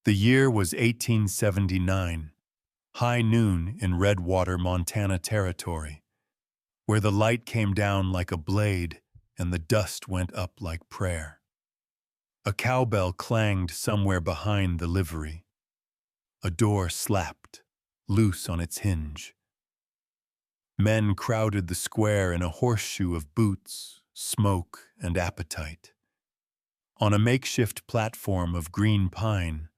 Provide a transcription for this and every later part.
The year was 1879, high noon in Redwater, Montana territory, where the light came down like a blade and the dust went up like prayer. A cowbell clanged somewhere behind the livery. A door slapped, loose on its hinge. Men crowded the square in a horseshoe of boots, smoke, and appetite. On a makeshift platform of green pine,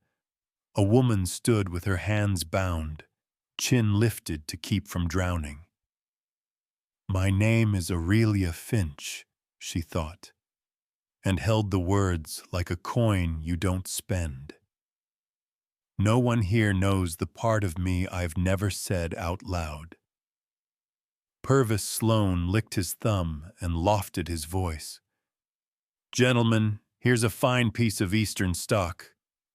a woman stood with her hands bound, chin lifted to keep from drowning. "My name is Aurelia Finch," she thought, and held the words like a coin you don't spend. "No one here knows the part of me I've never said out loud." Purvis Sloane licked his thumb and lofted his voice. "Gentlemen, here's a fine piece of Eastern stock.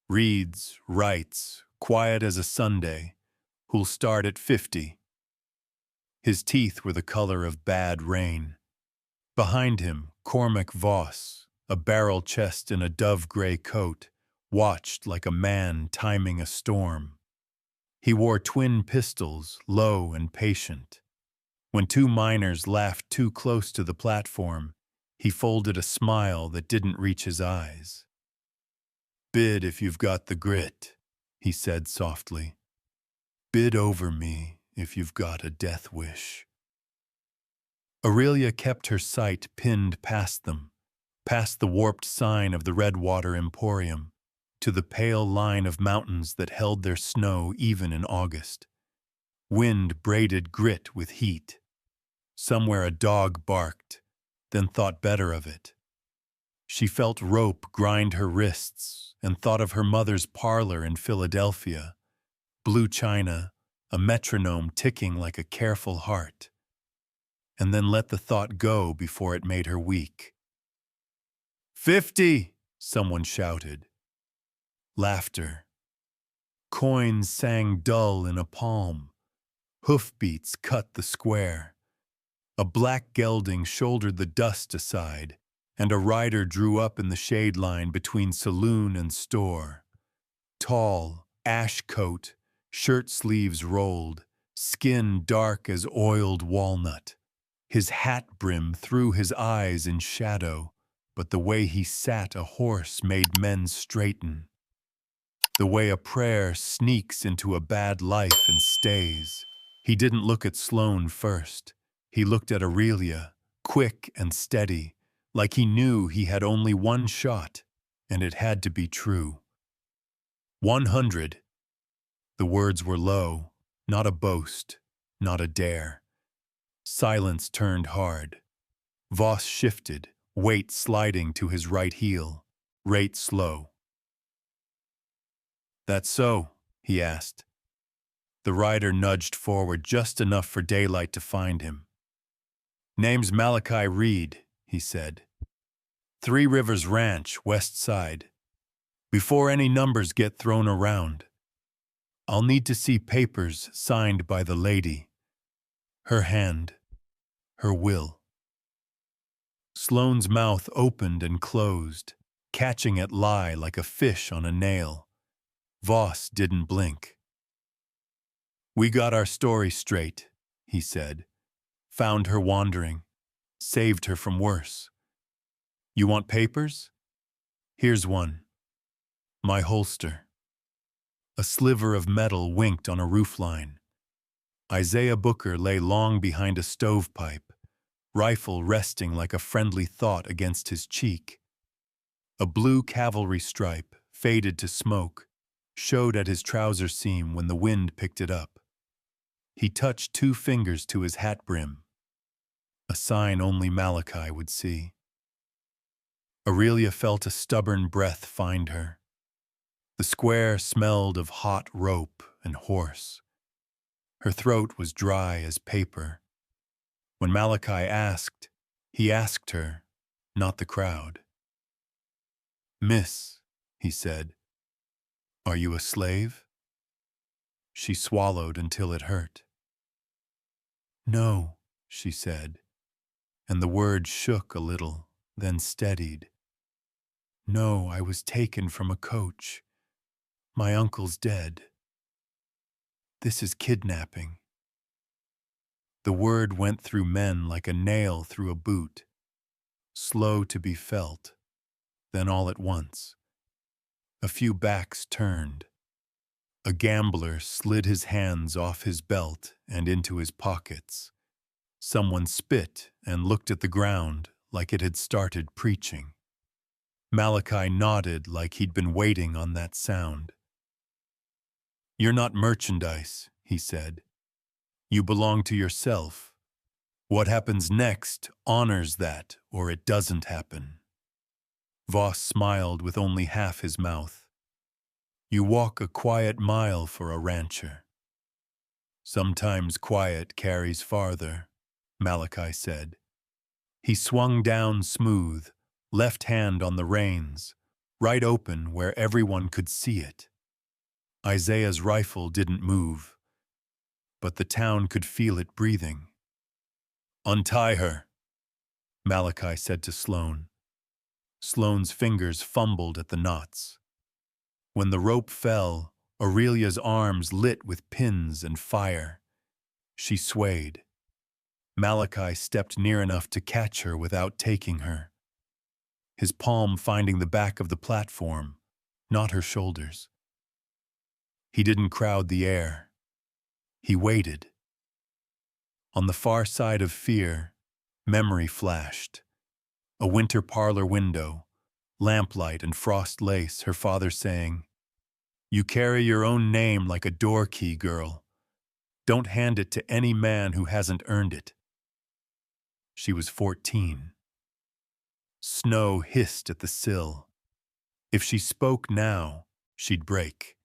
Reads, writes, quiet as a Sunday, who'll start at 50. His teeth were the color of bad rain. Behind him, Cormac Voss, a barrel chest in a dove-gray coat, watched like a man timing a storm. He wore twin pistols, low and patient. When two miners laughed too close to the platform, he folded a smile that didn't reach his eyes. "Bid if you've got the grit," he said softly. "Bid over me if you've got a death wish." Aurelia kept her sight pinned past them, past the warped sign of the Redwater Emporium, to the pale line of mountains that held their snow even in August. Wind braided grit with heat. Somewhere a dog barked, then thought better of it. She felt rope grind her wrists and thought of her mother's parlor in Philadelphia, blue china, a metronome ticking like a careful heart, and then let the thought go before it made her weak. 50! Someone shouted. Laughter. Coins sang dull in a palm. Hoofbeats cut the square. A black gelding shouldered the dust aside, and a rider drew up in the shade line between saloon and store. Tall, ash coat, shirt sleeves rolled, skin dark as oiled walnut. His hat brim threw his eyes in shadow, but the way he sat a horse made men straighten. The way a prayer sneaks into a bad life and stays. He didn't look at Sloane first. He looked at Aurelia, quick and steady, like he knew he had only one shot, and it had to be true. 100. The words were low, not a boast, not a dare. Silence turned hard. Voss shifted, weight sliding to his right heel, rate slow. "That so?" he asked. The rider nudged forward just enough for daylight to find him. "Name's Malachi Reed," he said. "Three Rivers Ranch, west side. Before any numbers get thrown around, I'll need to see papers signed by the lady. Her hand, her will." Sloane's mouth opened and closed, catching at lie like a fish on a nail. Voss didn't blink. "We got our story straight," he said. "Found her wandering. Saved her from worse. You want papers? Here's one. My holster." A sliver of metal winked on a roofline. Isaiah Booker lay long behind a stovepipe, rifle resting like a friendly thought against his cheek. A blue cavalry stripe, faded to smoke, showed at his trouser seam when the wind picked it up. He touched two fingers to his hat brim, a sign only Malachi would see. Aurelia felt a stubborn breath find her. The square smelled of hot rope and horse. Her throat was dry as paper. When Malachi asked, he asked her, not the crowd. "Miss," he said, "are you a slave?" She swallowed until it hurt. "No," she said, and the word shook a little, then steadied. "No, I was taken from a coach. My uncle's dead. This is kidnapping. The word went through men like a nail through a boot, slow to be felt, then all at once. A few backs turned. A gambler slid his hands off his belt and into his pockets. Someone spit and looked at the ground like it had started preaching. Malachi nodded like he'd been waiting on that sound. "You're not merchandise," he said. "You belong to yourself. What happens next honors that, or it doesn't happen." Voss smiled with only half his mouth. "You walk a quiet mile for a rancher." "Sometimes quiet carries farther," Malachi said. He swung down smooth, left hand on the reins, right open where everyone could see it. Isaiah's rifle didn't move, but the town could feel it breathing. "Untie her," Malachi said to Sloan. Sloan's fingers fumbled at the knots. When the rope fell, Aurelia's arms lit with pins and fire. She swayed. Malachi stepped near enough to catch her without taking her, his palm finding the back of the platform, not her shoulders. He didn't crowd the air. He waited. On the far side of fear, memory flashed. A winter parlor window, lamplight and frost lace, her father saying, "You carry your own name like a door key, girl. Don't hand it to any man who hasn't earned it." She was 14. Snow hissed at the sill. If she spoke now, she'd break.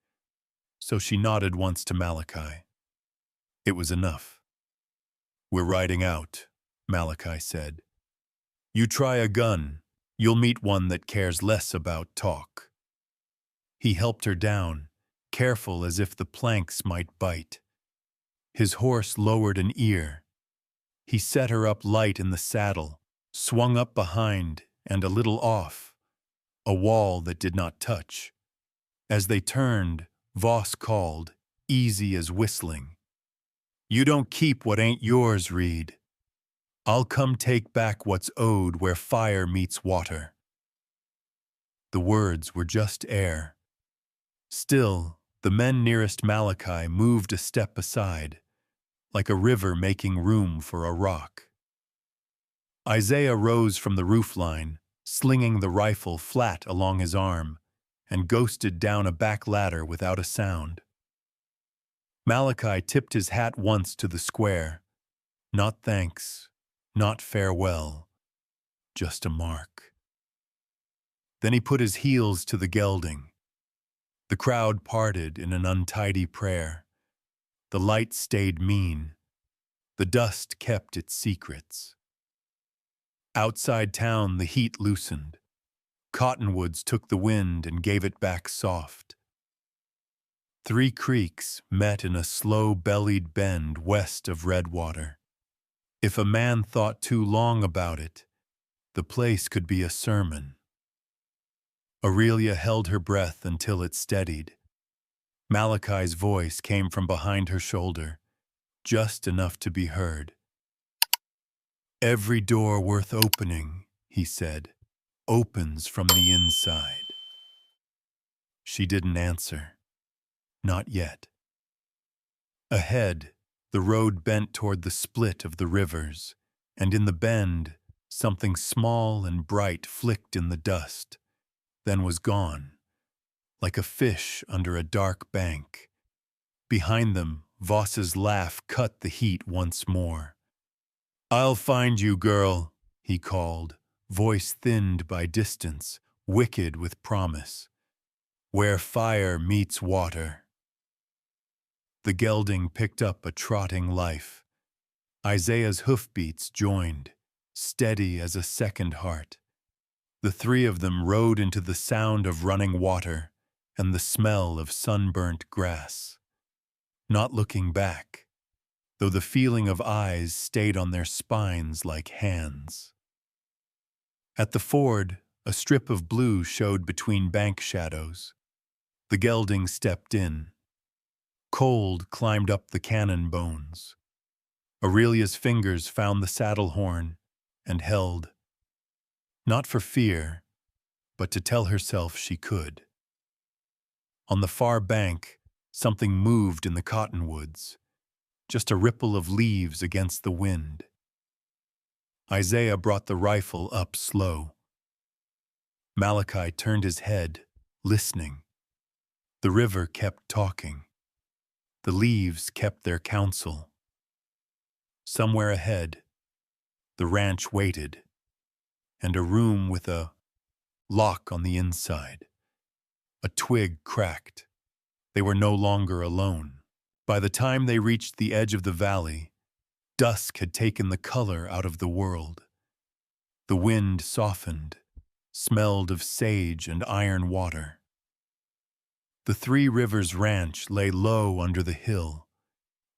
So she nodded once to Malachi. It was enough. "We're riding out," Malachi said. "You try a gun, you'll meet one that cares less about talk." He helped her down, careful as if the planks might bite. His horse lowered an ear. He set her up light in the saddle, swung up behind and a little off, a wall that did not touch. As they turned, Voss called, easy as whistling, "You don't keep what ain't yours, Reed. I'll come take back what's owed where fire meets water." The words were just air. Still, the men nearest Malachi moved a step aside, like a river making room for a rock. Isaiah rose from the roofline, slinging the rifle flat along his arm, and ghosted down a back ladder without a sound. Malachi tipped his hat once to the square. Not thanks, not farewell, just a mark. Then he put his heels to the gelding. The crowd parted in an untidy prayer. The light stayed mean. The dust kept its secrets. Outside town, the heat loosened. Cottonwoods took the wind and gave it back soft. 3 creeks met in a slow-bellied bend west of Redwater. If a man thought too long about it, the place could be a sermon. Aurelia held her breath until it steadied. Malachi's voice came from behind her shoulder, just enough to be heard. "Every door worth opening," he said, "opens from the inside." She didn't answer. Not yet. Ahead, the road bent toward the split of the rivers, and in the bend, something small and bright flicked in the dust, then was gone, like a fish under a dark bank. Behind them, Voss's laugh cut the heat once more. "I'll find you, girl," he called, voice thinned by distance, wicked with promise. "Where fire meets water." The gelding picked up a trotting life. Isaiah's hoofbeats joined, steady as a second heart. The 3 of them rode into the sound of running water and the smell of sunburnt grass. Not looking back, though the feeling of eyes stayed on their spines like hands. At the ford, a strip of blue showed between bank shadows. The gelding stepped in. Cold climbed up the cannon bones. Aurelia's fingers found the saddle horn and held, not for fear, but to tell herself she could. On the far bank, something moved in the cottonwoods, just a ripple of leaves against the wind. Isaiah brought the rifle up slow. Malachi turned his head, listening. The river kept talking. The leaves kept their counsel. Somewhere ahead, the ranch waited, and a room with a lock on the inside. A twig cracked. They were no longer alone. By the time they reached the edge of the valley, dusk had taken the color out of the world. The wind softened, smelled of sage and iron water. The Three Rivers Ranch lay low under the hill,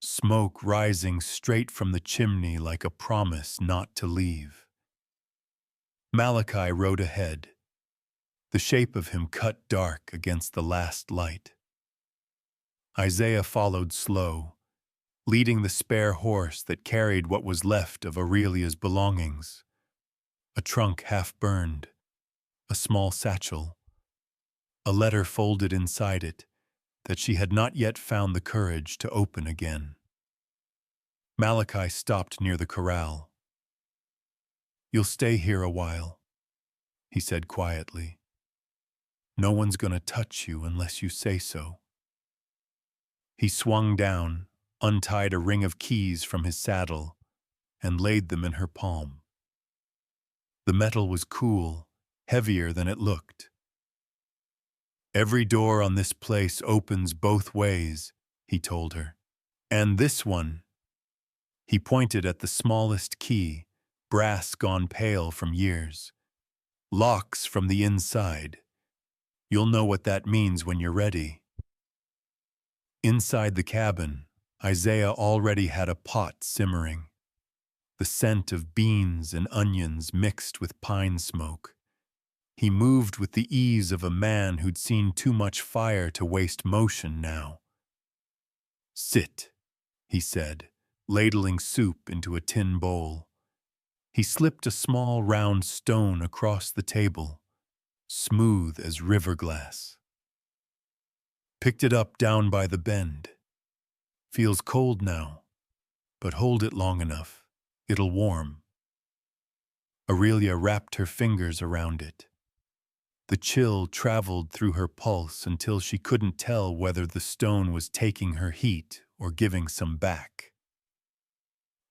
smoke rising straight from the chimney like a promise not to leave. Malachi rode ahead, the shape of him cut dark against the last light. Isaiah followed slow, leading the spare horse that carried what was left of Aurelia's belongings. A trunk half burned, a small satchel, a letter folded inside it that she had not yet found the courage to open again. Malachi stopped near the corral. "You'll stay here a while," he said quietly. "No one's going to touch you unless you say so." He swung down, untied a ring of keys from his saddle, and laid them in her palm. The metal was cool, heavier than it looked. "Every door on this place opens both ways," he told her. "And this one." He pointed at the smallest key, brass gone pale from years. "Locks from the inside. You'll know what that means when you're ready." Inside the cabin, Isaiah already had a pot simmering, the scent of beans and onions mixed with pine smoke. He moved with the ease of a man who'd seen too much fire to waste motion now. "Sit," he said, ladling soup into a tin bowl. He slipped a small round stone across the table, smooth as river glass. "Picked it up down by the bend. Feels cold now, but hold it long enough. It'll warm." Aurelia wrapped her fingers around it. The chill traveled through her pulse until she couldn't tell whether the stone was taking her heat or giving some back.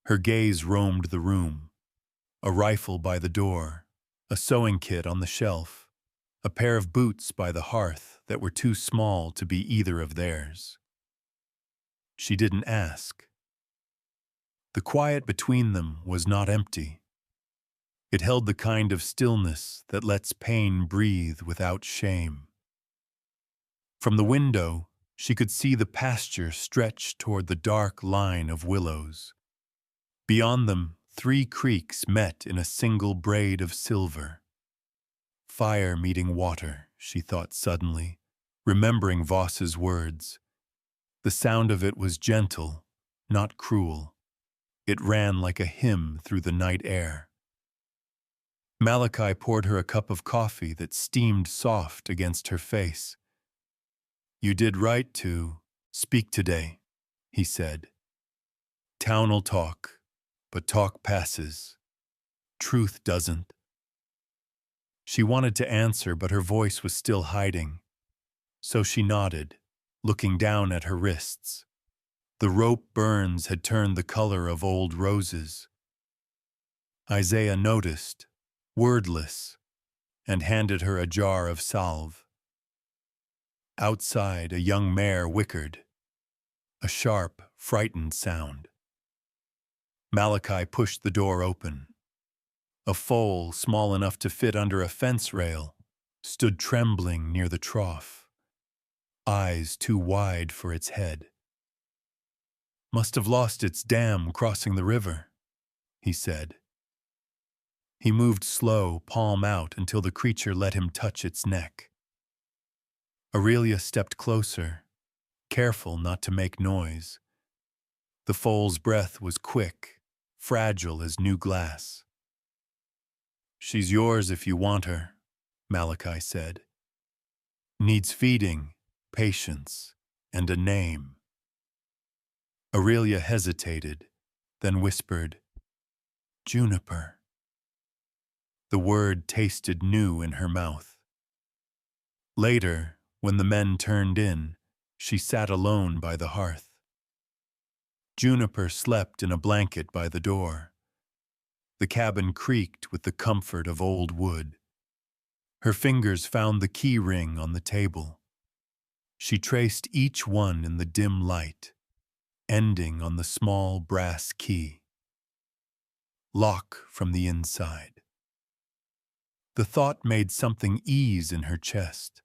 Her gaze roamed the room. A rifle by the door, a sewing kit on the shelf, a pair of boots by the hearth that were too small to be either of theirs. She didn't ask. The quiet between them was not empty. It held the kind of stillness that lets pain breathe without shame. From the window, she could see the pasture stretch toward the dark line of willows. Beyond them, 3 creeks met in a single braid of silver. Fire meeting water, she thought suddenly, remembering Voss's words. The sound of it was gentle, not cruel. It ran like a hymn through the night air. Malachi poured her a cup of coffee that steamed soft against her face. "You did right to speak today," he said. "Town'll talk, but talk passes. Truth doesn't." She wanted to answer, but her voice was still hiding. So she nodded, looking down at her wrists. The rope burns had turned the color of old roses. Isaiah noticed, wordless, and handed her a jar of salve. Outside, a young mare whickered, a sharp, frightened sound. Malachi pushed the door open. A foal, small enough to fit under a fence rail, stood trembling near the trough, eyes too wide for its head. "Must have lost its dam crossing the river," he said. He moved slow, palm out, until the creature let him touch its neck. Aurelia stepped closer, careful not to make noise. The foal's breath was quick, fragile as new glass. "She's yours if you want her," Malachi said. "Needs feeding, patience, and a name." Aurelia hesitated, then whispered, "Juniper." The word tasted new in her mouth. Later, when the men turned in, she sat alone by the hearth. Juniper slept in a blanket by the door. The cabin creaked with the comfort of old wood. Her fingers found the key ring on the table. She traced each one in the dim light, ending on the small brass key. Lock from the inside. The thought made something ease in her chest.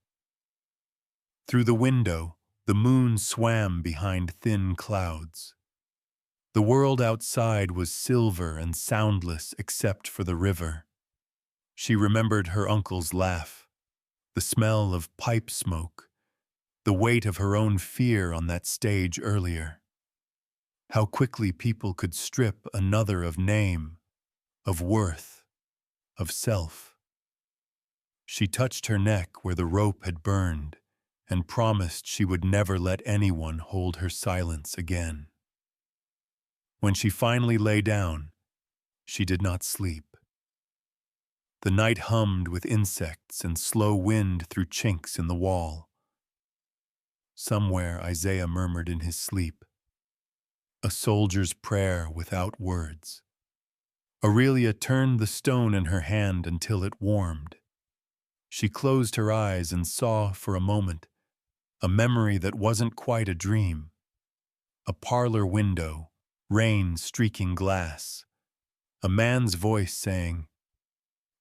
Through the window, the moon swam behind thin clouds. The world outside was silver and soundless except for the river. She remembered her uncle's laugh, the smell of pipe smoke, the weight of her own fear on that stage earlier. How quickly people could strip another of name, of worth, of self. She touched her neck where the rope had burned and promised she would never let anyone hold her silence again. When she finally lay down, she did not sleep. The night hummed with insects and slow wind through chinks in the wall. Somewhere Isaiah murmured in his sleep, a soldier's prayer without words. Aurelia turned the stone in her hand until it warmed. She closed her eyes and saw, for a moment, a memory that wasn't quite a dream. A parlor window, rain streaking glass. A man's voice saying,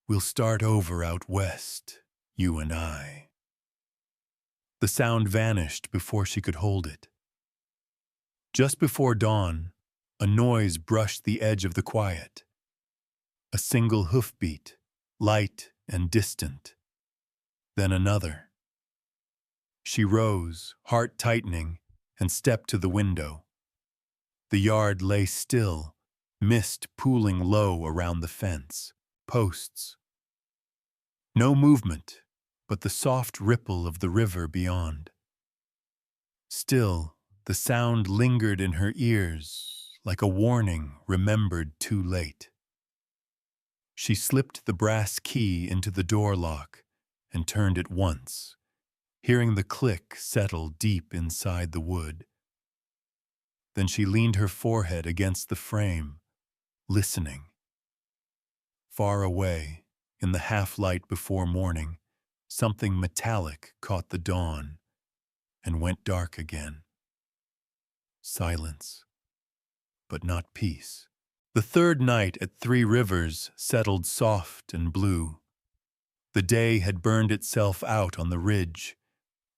"We'll start over out west, you and I." The sound vanished before she could hold it. Just before dawn, a noise brushed the edge of the quiet. A single hoofbeat, light and distant. Then another. She rose, heart tightening, and stepped to the window. The yard lay still, mist pooling low around the fence, posts. No movement, but the soft ripple of the river beyond. Still, the sound lingered in her ears, like a warning remembered too late. She slipped the brass key into the door lock and turned it once, hearing the click settle deep inside the wood. Then she leaned her forehead against the frame, listening. Far away, in the half-light before morning, something metallic caught the dawn and went dark again. Silence, but not peace. The third night at Three Rivers settled soft and blue. The day had burned itself out on the ridge,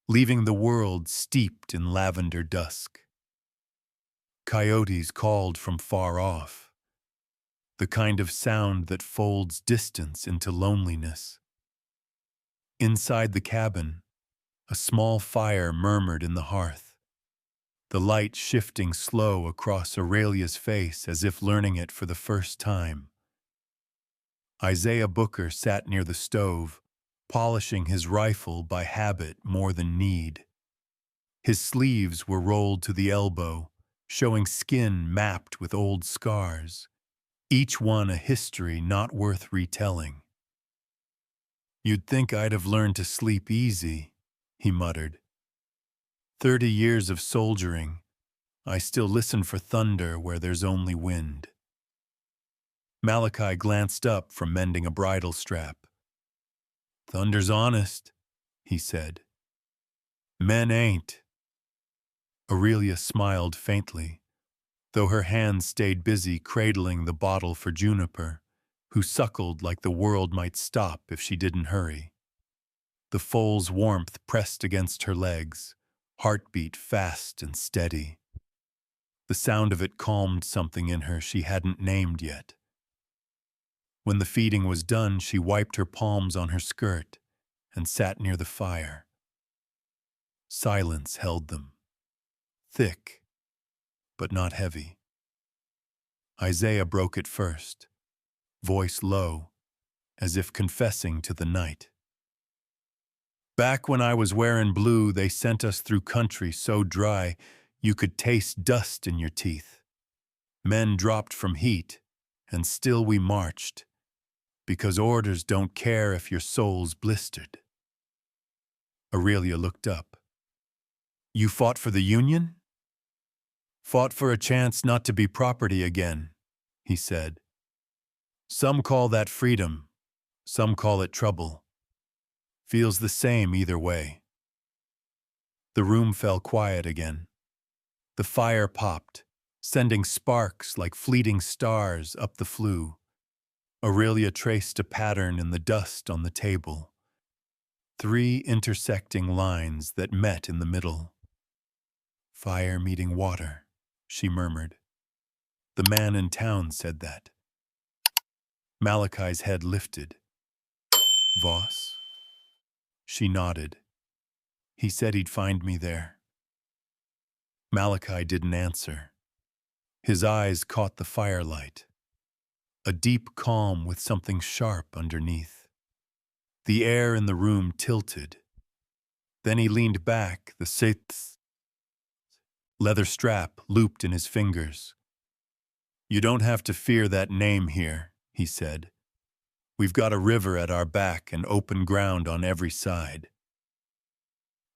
leaving the world steeped in lavender dusk. Coyotes called from far off, the kind of sound that folds distance into loneliness. Inside the cabin, a small fire murmured in the hearth, the light shifting slow across Aurelia's face as if learning it for the first time. Isaiah Booker sat near the stove, polishing his rifle by habit more than need. His sleeves were rolled to the elbow, showing skin mapped with old scars, each one a history not worth retelling. "You'd think I'd have learned to sleep easy," he muttered. 30 years of soldiering, I still listen for thunder where there's only wind." Malachi glanced up from mending a bridle strap. "Thunder's honest," he said. "Men ain't." Aurelia smiled faintly, though her hands stayed busy cradling the bottle for Juniper, who suckled like the world might stop if she didn't hurry. The foal's warmth pressed against her legs, heartbeat fast and steady. The sound of it calmed something in her she hadn't named yet. When the feeding was done, she wiped her palms on her skirt and sat near the fire. Silence held them, thick, but not heavy. Isaiah broke it first, voice low, as if confessing to the night. Back when I was wearing blue, they sent us through country so dry you could taste dust in your teeth. Men dropped from heat, and still we marched, because orders don't care if your soul's blistered. Aurelia looked up. You fought for the Union? Fought for a chance not to be property again, he said. Some call that freedom, some call it trouble. Feels the same either way. The room fell quiet again. The fire popped, sending sparks like fleeting stars up the flue. Aurelia traced a pattern in the dust on the table. 3 intersecting lines that met in the middle. Fire meeting water, she murmured. The man in town said that. Malachi's head lifted. Voss? She nodded. He said he'd find me there. Malachi didn't answer. His eyes caught the firelight. A deep calm with something sharp underneath. The air in the room tilted. Then he leaned back, the leather strap looped in his fingers. You don't have to fear that name here, he said. We've got a river at our back and open ground on every side.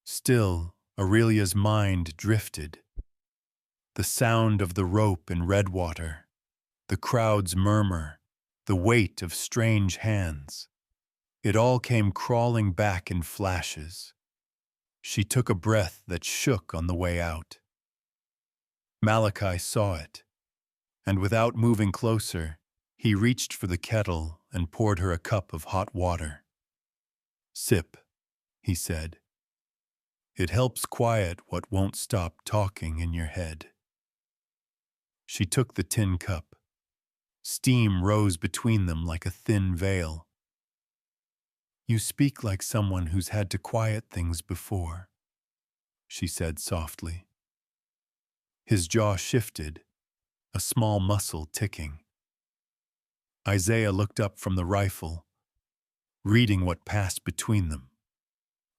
Still, Aurelia's mind drifted. The sound of the rope in Redwater, the crowd's murmur, the weight of strange hands. It all came crawling back in flashes. She took a breath that shook on the way out. Malachi saw it, and without moving closer, he reached for the kettle and poured her a cup of hot water. Sip, he said. It helps quiet what won't stop talking in your head. She took the tin cup. Steam rose between them like a thin veil. You speak like someone who's had to quiet things before, she said softly. His jaw shifted, a small muscle ticking. Isaiah looked up from the rifle, reading what passed between them.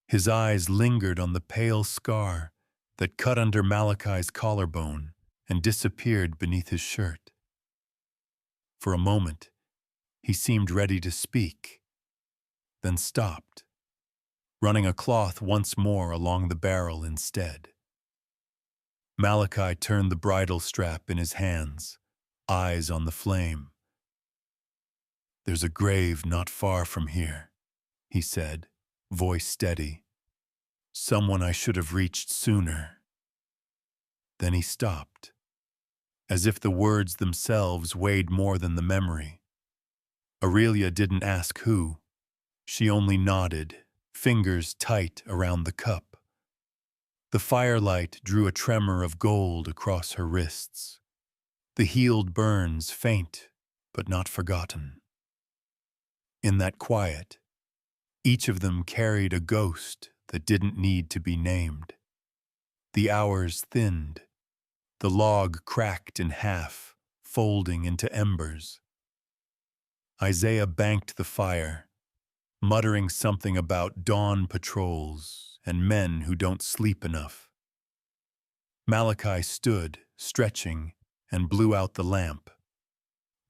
His eyes lingered on the pale scar that cut under Malachi's collarbone and disappeared beneath his shirt. For a moment, he seemed ready to speak, then stopped, running a cloth once more along the barrel instead. Malachi turned the bridle strap in his hands, eyes on the flame. There's a grave not far from here, he said, voice steady. Someone I should have reached sooner. Then he stopped, as if the words themselves weighed more than the memory. Aurelia didn't ask who. She only nodded, fingers tight around the cup. The firelight drew a tremor of gold across her wrists. The healed burns faint, but not forgotten. In that quiet, each of them carried a ghost that didn't need to be named. The hours thinned. The log cracked in half, folding into embers. Isaiah banked the fire, muttering something about dawn patrols and men who don't sleep enough. Malachi stood, stretching, and blew out the lamp.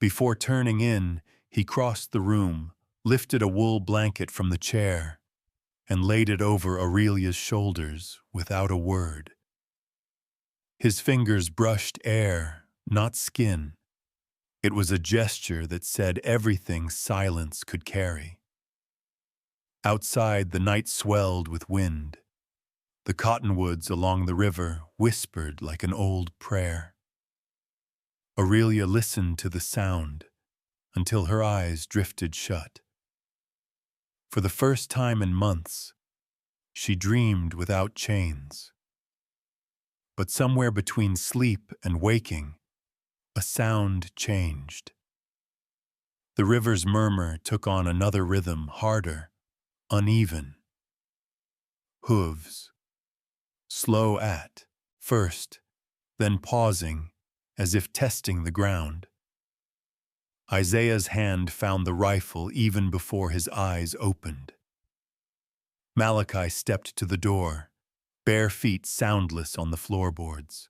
Before turning in, he crossed the room, lifted a wool blanket from the chair, and laid it over Aurelia's shoulders without a word. His fingers brushed air, not skin. It was a gesture that said everything silence could carry. Outside, the night swelled with wind. The cottonwoods along the river whispered like an old prayer. Aurelia listened to the sound until her eyes drifted shut. For the first time in months, she dreamed without chains. But somewhere between sleep and waking, a sound changed. The river's murmur took on another rhythm, harder, uneven. Hooves. slow at first, then pausing, as if testing the ground. Isaiah's hand found the rifle even before his eyes opened. Malachi stepped to the door, bare feet soundless on the floorboards.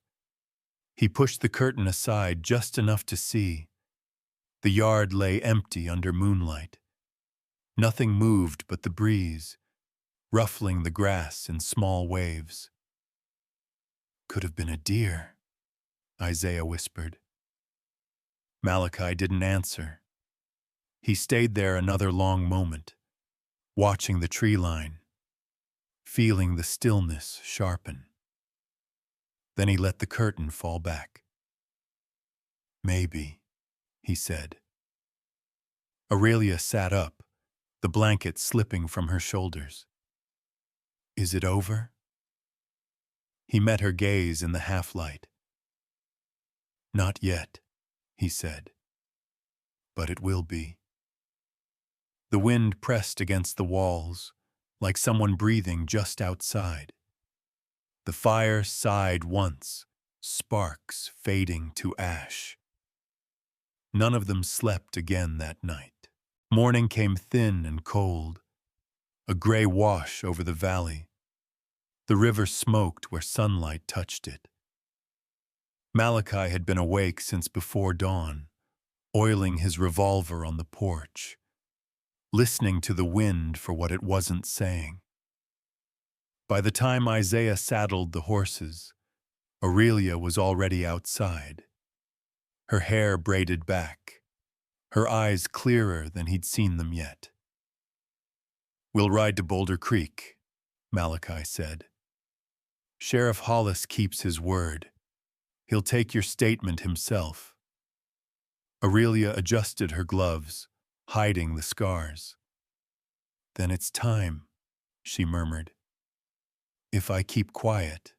He pushed the curtain aside just enough to see. The yard lay empty under moonlight. Nothing moved but the breeze, ruffling the grass in small waves. "Could have been a deer," Isaiah whispered. Malachi didn't answer. He stayed there another long moment, watching the tree line, feeling the stillness sharpen. Then he let the curtain fall back. "Maybe," he said. Aurelia sat up, the blanket slipping from her shoulders. "Is it over?" He met her gaze in the half-light. "Not yet," he said. "But it will be." The wind pressed against the walls, like someone breathing just outside. The fire sighed once, sparks fading to ash. None of them slept again that night. Morning came thin and cold, a gray wash over the valley. The river smoked where sunlight touched it. Malachi had been awake since before dawn, oiling his revolver on the porch, listening to the wind for what it wasn't saying. By the time Isaiah saddled the horses, Aurelia was already outside, her hair braided back, her eyes clearer than he'd seen them yet. "We'll ride to Boulder Creek," Malachi said. "Sheriff Hollis keeps his word. He'll take your statement himself." Aurelia adjusted her gloves, hiding the scars. "Then it's time," she murmured. "If I keep quiet,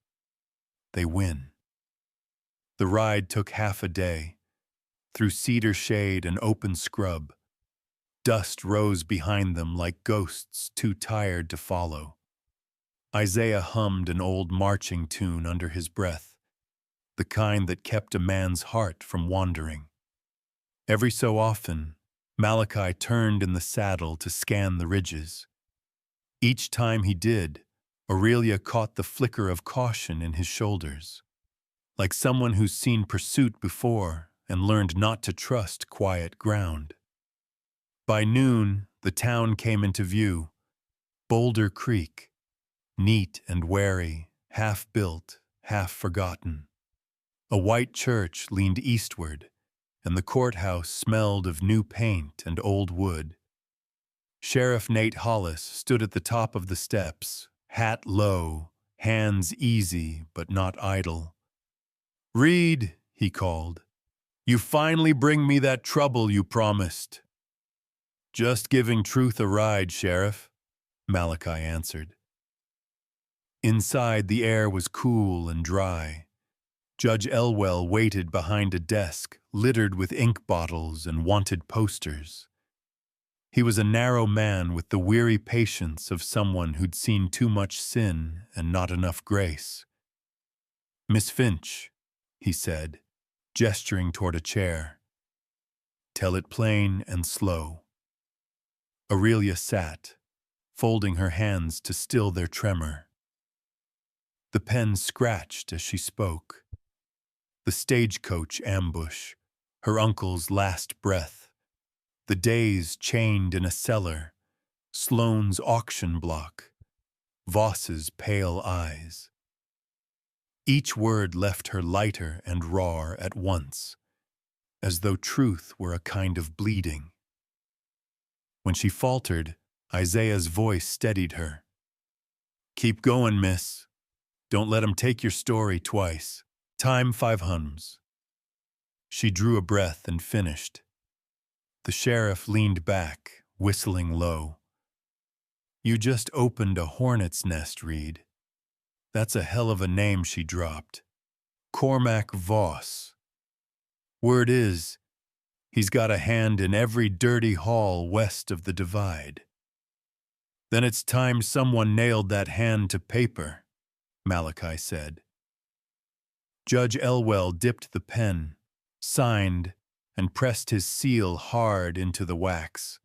they win." The ride took half a day, through cedar shade and open scrub. Dust rose behind them like ghosts too tired to follow. Isaiah hummed an old marching tune under his breath, the kind that kept a man's heart from wandering. Every so often, Malachi turned in the saddle to scan the ridges. Each time he did, Aurelia caught the flicker of caution in his shoulders, like someone who's seen pursuit before and learned not to trust quiet ground. By noon, the town came into view. Boulder Creek, neat and wary, half-built, half-forgotten. A white church leaned eastward, and the courthouse smelled of new paint and old wood. Sheriff Nate Hollis stood at the top of the steps, hat low, hands easy but not idle. "Reed," he called, "you finally bring me that trouble you promised." "Just giving truth a ride, Sheriff," Malachi answered. Inside, the air was cool and dry. Judge Elwell waited behind a desk littered with ink bottles and wanted posters. He was a narrow man with the weary patience of someone who'd seen too much sin and not enough grace. "Miss Finch," he said, gesturing toward a chair. "Tell it plain and slow." Aurelia sat, folding her hands to still their tremor. The pen scratched as she spoke. The stagecoach ambush, her uncle's last breath, the days chained in a cellar, Sloane's auction block, Voss's pale eyes. Each word left her lighter and raw at once, as though truth were a kind of bleeding. When she faltered, Isaiah's voice steadied her. "Keep going, miss. Don't let 'em take your story twice. Time 5 hums." She drew a breath and finished. The sheriff leaned back, whistling low. "You just opened a hornet's nest, Reed. That's a hell of a name she dropped. Cormac Voss. Word is, he's got a hand in every dirty haul west of the Divide. Then it's time someone nailed that hand to paper. Malachi said. Judge Elwell dipped the pen, signed, and pressed his seal hard into the wax.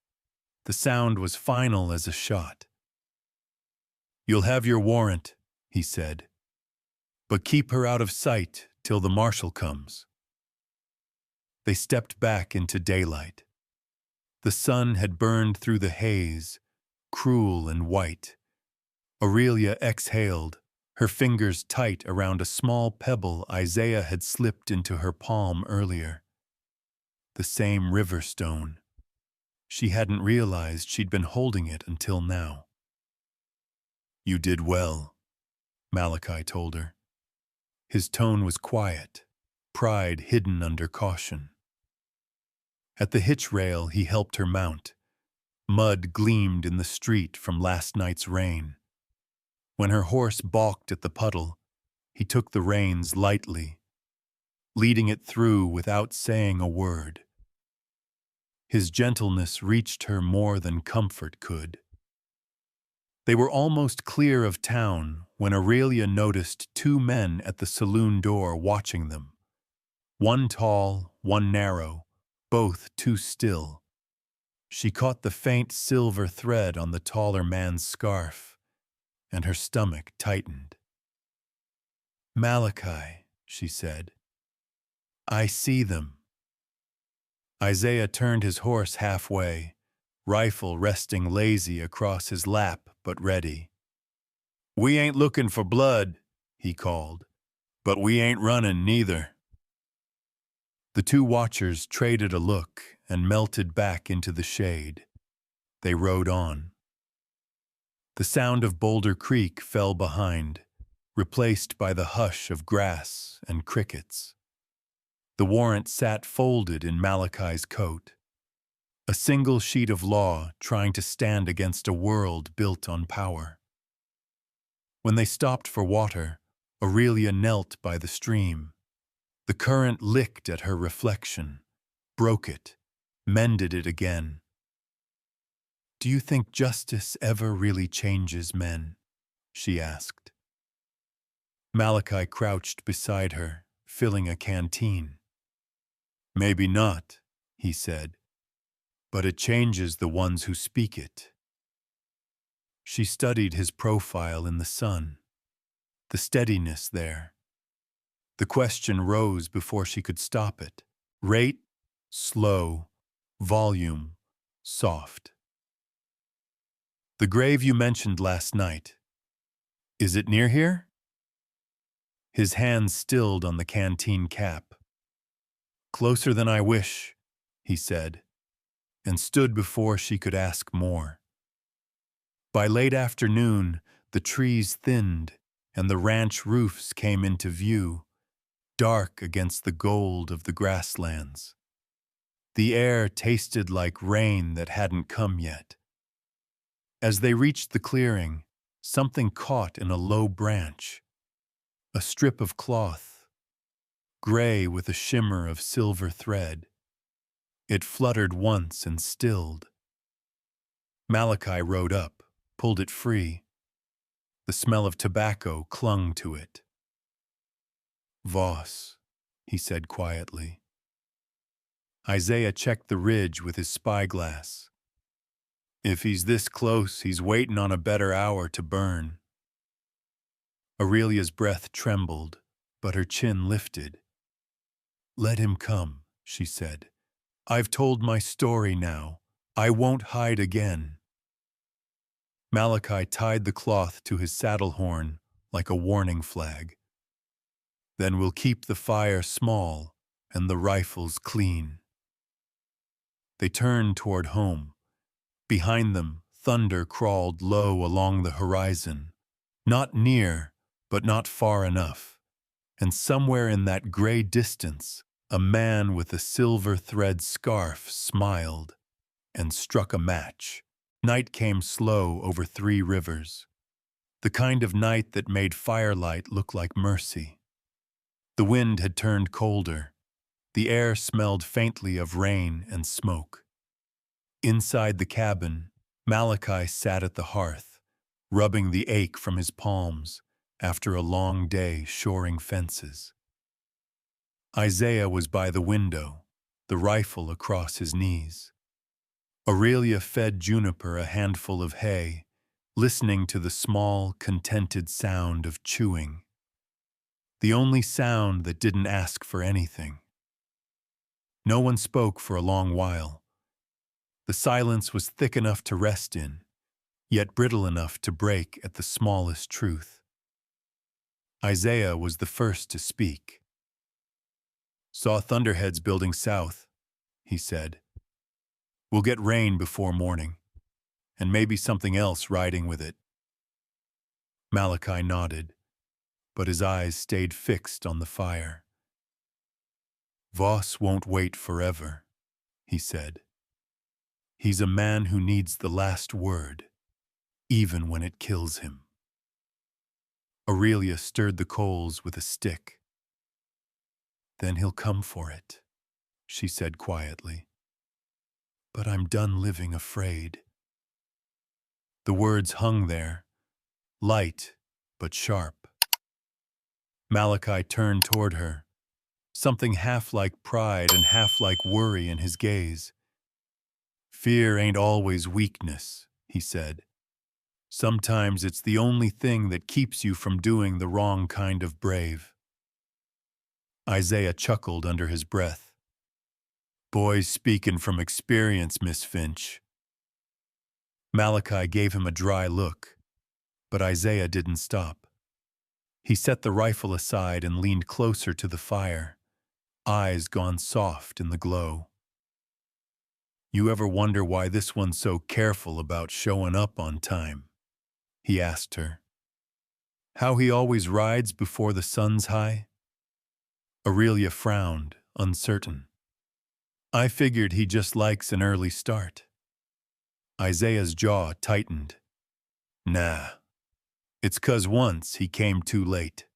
The sound was final as a shot. "You'll have your warrant," he said, "but keep her out of sight till the marshal comes." They stepped back into daylight. The sun had burned through the haze, cruel and white. Aurelia exhaled, her fingers tight around a small pebble Isaiah had slipped into her palm earlier. The same river stone. She hadn't realized she'd been holding it until now. "You did well," Malachi told her. His tone was quiet, pride hidden under caution. At the hitch rail he helped her mount. Mud gleamed in the street from last night's rain. When her horse balked at the puddle, he took the reins lightly, leading it through without saying a word. His gentleness reached her more than comfort could. They were almost clear of town when Aurelia noticed two men at the saloon door watching them. One tall, one narrow, both too still. She caught the faint silver thread on the taller man's scarf, and her stomach tightened. "Malachi," she said, "I see them." Isaiah turned his horse halfway, rifle resting lazy across his lap but ready. "We ain't looking for blood," he called, "but we ain't running neither." The two watchers traded a look and melted back into the shade. They rode on. The sound of Boulder Creek fell behind, replaced by the hush of grass and crickets. The warrant sat folded in Malachi's coat, a single sheet of law trying to stand against a world built on power. When they stopped for water, Aurelia knelt by the stream. The current licked at her reflection, broke it, mended it again. "Do you think justice ever really changes men?" she asked. Malachi crouched beside her, filling a canteen. "Maybe not," he said, "but it changes the ones who speak it." She studied his profile in the sun, the steadiness there. The question rose before she could stop it. Rate, slow, volume, soft. "The grave you mentioned last night. Is it near here?" His hands stilled on the canteen cap. "Closer than I wish," he said, and stood before she could ask more. By late afternoon, the trees thinned and the ranch roofs came into view, dark against the gold of the grasslands. The air tasted like rain that hadn't come yet. As they reached the clearing, something caught in a low branch. A strip of cloth, gray with a shimmer of silver thread. It fluttered once and stilled. Malachi rode up, pulled it free. The smell of tobacco clung to it. "Voss," he said quietly. Isaiah checked the ridge with his spyglass. "If he's this close, he's waiting on a better hour to burn." Aurelia's breath trembled, but her chin lifted. "Let him come," she said. "I've told my story now. I won't hide again." Malachi tied the cloth to his saddle horn like a warning flag. "Then we'll keep the fire small and the rifles clean." They turned toward home. Behind them, thunder crawled low along the horizon, not near, but not far enough. And somewhere in that gray distance, a man with a silver thread scarf smiled and struck a match. Night came slow over 3 rivers, the kind of night that made firelight look like mercy. The wind had turned colder. The air smelled faintly of rain and smoke. Inside the cabin, Malachi sat at the hearth, rubbing the ache from his palms, after a long day shoring fences. Isaiah was by the window, the rifle across his knees. Aurelia fed Juniper a handful of hay, listening to the small, contented sound of chewing. The only sound that didn't ask for anything. No one spoke for a long while. The silence was thick enough to rest in, yet brittle enough to break at the smallest truth. Isaiah was the first to speak. "Saw thunderheads building south," he said. "We'll get rain before morning, and maybe something else riding with it." Malachi nodded, but his eyes stayed fixed on the fire. "Voss won't wait forever," he said. "He's a man who needs the last word, even when it kills him." Aurelia stirred the coals with a stick. "Then he'll come for it," she said quietly. "But I'm done living afraid." The words hung there, light but sharp. Malachi turned toward her, something half like pride and half like worry in his gaze. "Fear ain't always weakness," he said. "Sometimes it's the only thing that keeps you from doing the wrong kind of brave." Isaiah chuckled under his breath. "Boy's speaking from experience, Miss Finch." Malachi gave him a dry look, but Isaiah didn't stop. He set the rifle aside and leaned closer to the fire, eyes gone soft in the glow. "You ever wonder why this one's so careful about showing up on time?" he asked her. "How he always rides before the sun's high?" Aurelia frowned, uncertain. "I figured he just likes an early start." Isaiah's jaw tightened. "Nah, it's 'cause once he came too late."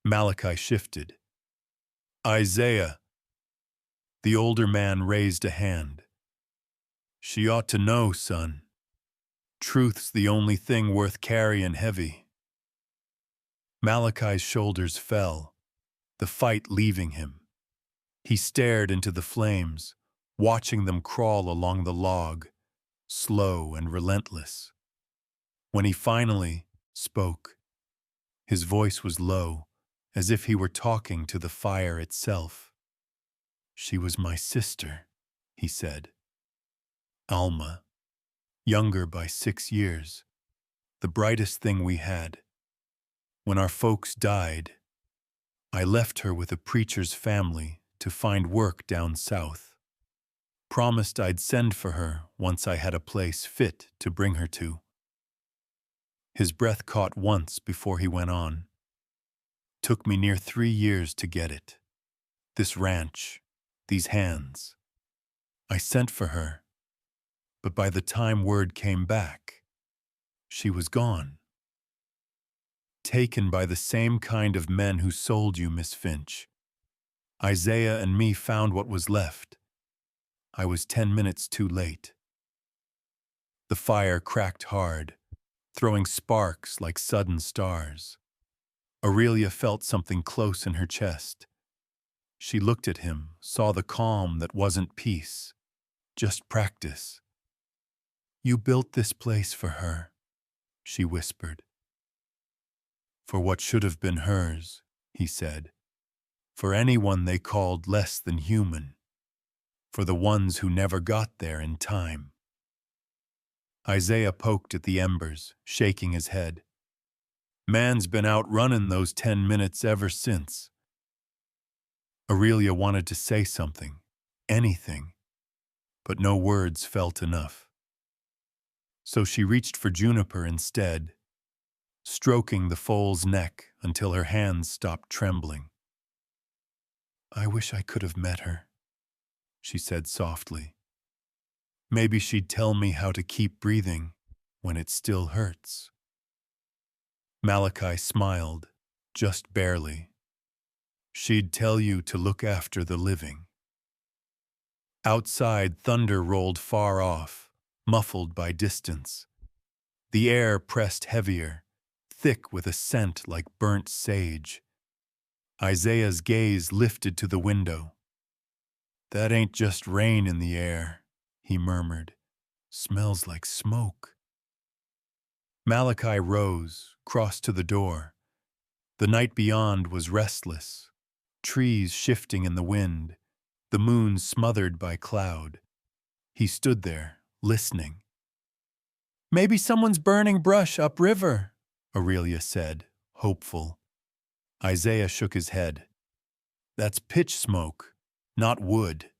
Malachi shifted. "Isaiah." The older man raised a hand. "She ought to know, son. Truth's the only thing worth carrying heavy." Malachi's shoulders fell, the fight leaving him. He stared into the flames, watching them crawl along the log, slow and relentless. When he finally spoke, his voice was low, as if he were talking to the fire itself. "She was my sister," he said. "Alma, younger by 6 years, the brightest thing we had. When our folks died, I left her with a preacher's family to find work down south. Promised I'd send for her once I had a place fit to bring her to." His breath caught once before he went on. "Took me near 3 years to get it. This ranch, these hands. I sent for her, but by the time word came back, she was gone. Taken by the same kind of men who sold you, Miss Finch. Isaiah and me found what was left. I was 10 minutes too late." The fire cracked hard, throwing sparks like sudden stars. Aurelia felt something close in her chest. She looked at him, saw the calm that wasn't peace, just practice. "You built this place for her," she whispered. "For what should have been hers," he said. "For anyone they called less than human. For the ones who never got there in time." Isaiah poked at the embers, shaking his head. "Man's been out running those 10 minutes ever since." Aurelia wanted to say something, anything, but no words felt enough. So she reached for Juniper instead, stroking the foal's neck until her hands stopped trembling. "I wish I could have met her," she said softly. "Maybe she'd tell me how to keep breathing when it still hurts." Malachi smiled, just barely. "She'd tell you to look after the living." Outside, thunder rolled far off, muffled by distance. The air pressed heavier, thick with a scent like burnt sage. Isaiah's gaze lifted to the window. "That ain't just rain in the air," he murmured. "Smells like smoke." Malachi rose, crossed to the door. The night beyond was restless, trees shifting in the wind, the moon smothered by cloud. He stood there, listening. "Maybe someone's burning brush upriver," Aurelia said, hopeful. Isaiah shook his head. "That's pitch smoke, not wood."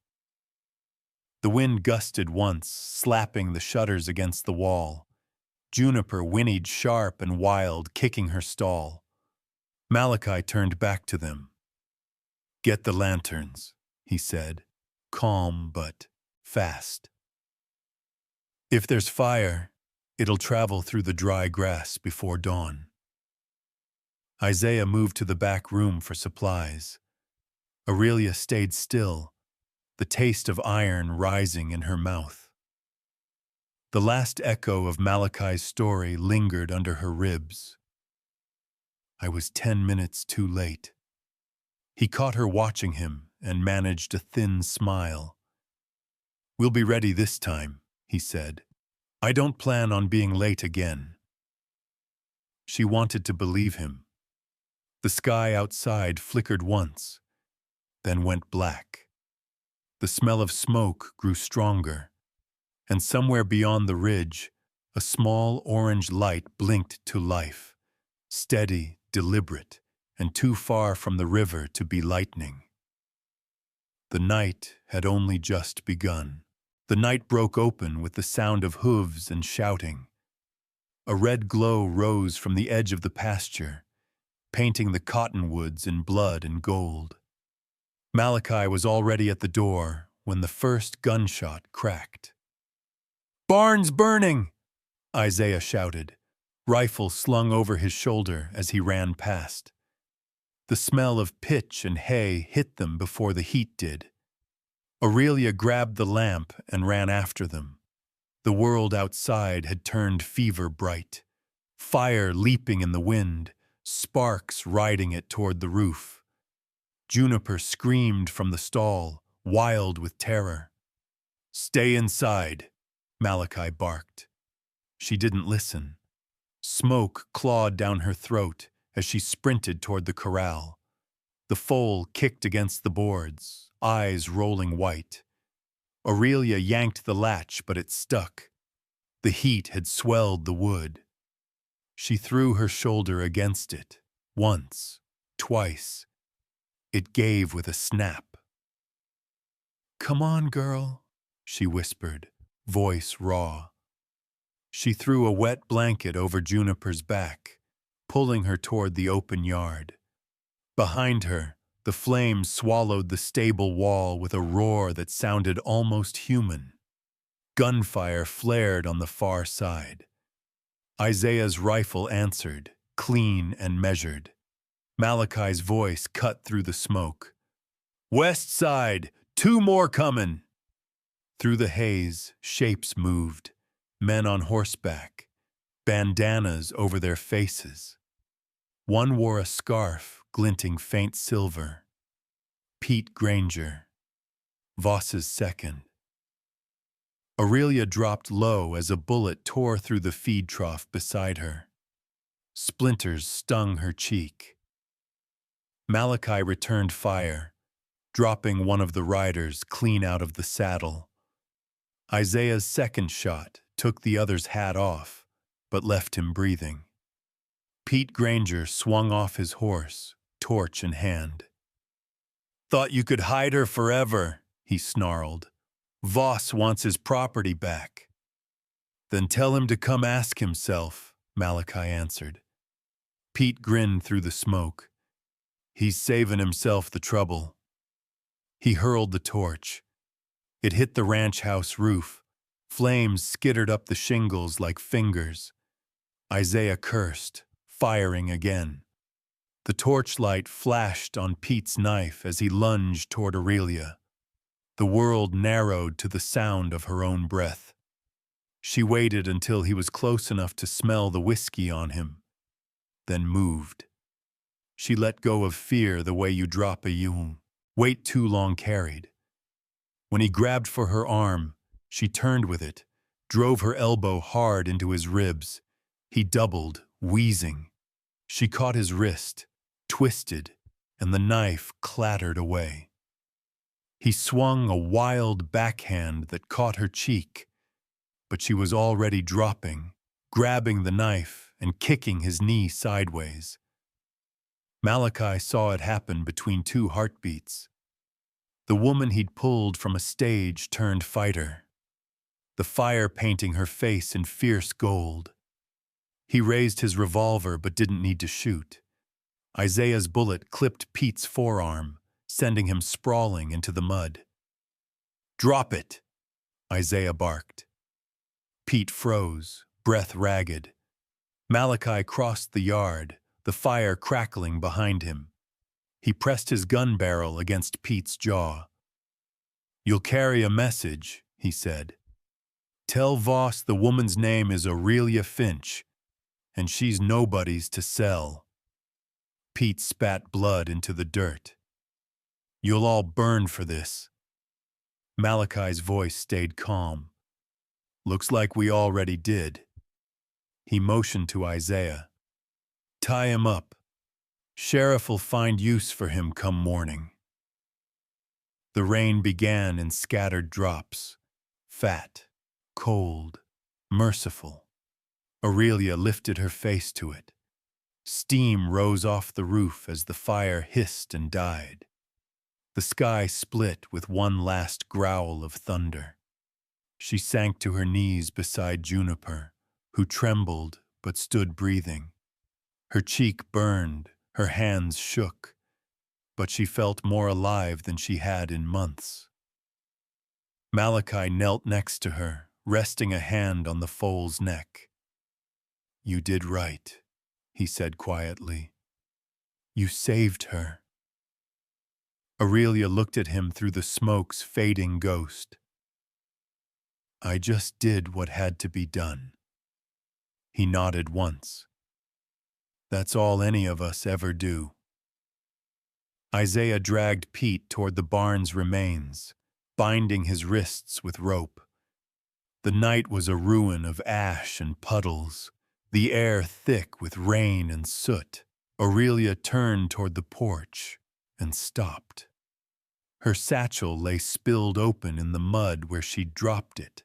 The wind gusted once, slapping the shutters against the wall. Juniper whinnied sharp and wild, kicking her stall. Malachi turned back to them. "Get the lanterns," he said, calm but fast. "If there's fire, it'll travel through the dry grass before dawn." Isaiah moved to the back room for supplies. Aurelia stayed still, the taste of iron rising in her mouth. The last echo of Malachi's story lingered under her ribs. "I was 10 minutes too late." He caught her watching him and managed a thin smile. "We'll be ready this time," he said. "I don't plan on being late again." She wanted to believe him. The sky outside flickered once, then went black. The smell of smoke grew stronger, and somewhere beyond the ridge, a small orange light blinked to life, steady, deliberate, and too far from the river to be lightning. The night had only just begun. The night broke open with the sound of hooves and shouting. A red glow rose from the edge of the pasture, painting the cottonwoods in blood and gold. Malachi was already at the door when the first gunshot cracked. "Barn's burning!" Isaiah shouted, rifle slung over his shoulder as he ran past. The smell of pitch and hay hit them before the heat did. Aurelia grabbed the lamp and ran after them. The world outside had turned fever bright, fire leaping in the wind, sparks riding it toward the roof. Juniper screamed from the stall, wild with terror. "Stay inside," Malachi barked. She didn't listen. Smoke clawed down her throat as she sprinted toward the corral. The foal kicked against the boards, eyes rolling white. Aurelia yanked the latch, but it stuck. The heat had swelled the wood. She threw her shoulder against it, once, twice. It gave with a snap. "Come on, girl," she whispered, voice raw. She threw a wet blanket over Juniper's back, pulling her toward the open yard. Behind her, the flames swallowed the stable wall with a roar that sounded almost human. Gunfire flared on the far side. Isaiah's rifle answered, clean and measured. Malachi's voice cut through the smoke. "West side, 2 more coming!" Through the haze, shapes moved. Men on horseback, bandanas over their faces. One wore a scarf glinting faint silver. Pete Granger, Voss's second. Aurelia dropped low as a bullet tore through the feed trough beside her. Splinters stung her cheek. Malachi returned fire, dropping one of the riders clean out of the saddle. Isaiah's second shot took the other's hat off, but left him breathing. Pete Granger swung off his horse, torch in hand. "Thought you could hide her forever," he snarled. "Voss wants his property back." "Then tell him to come ask himself," Malachi answered. Pete grinned through the smoke. "He's saving himself the trouble." He hurled the torch. It hit the ranch house roof. Flames skittered up the shingles like fingers. Isaiah cursed, firing again. The torchlight flashed on Pete's knife as he lunged toward Aurelia. The world narrowed to the sound of her own breath. She waited until he was close enough to smell the whiskey on him. then moved. She let go of fear the way you drop a weight too long carried. When he grabbed for her arm, she turned with it, drove her elbow hard into his ribs. He doubled, wheezing. She caught his wrist, twisted, and the knife clattered away. He swung a wild backhand that caught her cheek, but she was already dropping, grabbing the knife and kicking his knee sideways. Malachi saw it happen between two heartbeats. The woman he'd pulled from a stage turned fighter, the fire painting her face in fierce gold. He raised his revolver but didn't need to shoot. Isaiah's bullet clipped Pete's forearm, sending him sprawling into the mud. "Drop it!" Isaiah barked. Pete froze, breath ragged. Malachi crossed the yard, the fire crackling behind him. He pressed his gun barrel against Pete's jaw. "You'll carry a message," he said. "Tell Voss the woman's name is Aurelia Finch, and she's nobody's to sell." Pete spat blood into the dirt. "You'll all burn for this." Malachi's voice stayed calm. "Looks like we already did." He motioned to Isaiah. "Tie him up. Sheriff'll find use for him come morning." The rain began in scattered drops, fat, cold, merciful. Aurelia lifted her face to it. Steam rose off the roof as the fire hissed and died. The sky split with one last growl of thunder. She sank to her knees beside Juniper, who trembled but stood breathing. Her cheek burned, her hands shook, but she felt more alive than she had in months. Malachi knelt next to her, resting a hand on the foal's neck. "You did right," he said quietly. "You saved her." Aurelia looked at him through the smoke's fading ghost. "I just did what had to be done." He nodded once. "That's all any of us ever do." Isaiah dragged Pete toward the barn's remains, binding his wrists with rope. The night was a ruin of ash and puddles, the air thick with rain and soot. Aurelia turned toward the porch and stopped. Her satchel lay spilled open in the mud where she'd dropped it.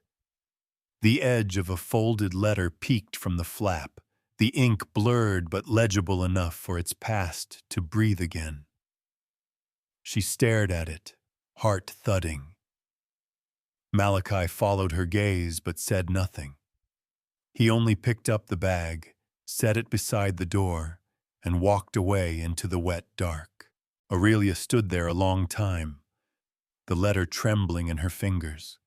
The edge of a folded letter peeked from the flap, the ink blurred but legible enough for its past to breathe again. She stared at it, heart thudding. Malachi followed her gaze but said nothing. He only picked up the bag, set it beside the door, and walked away into the wet dark. Aurelia stood there a long time, the letter trembling in her fingers.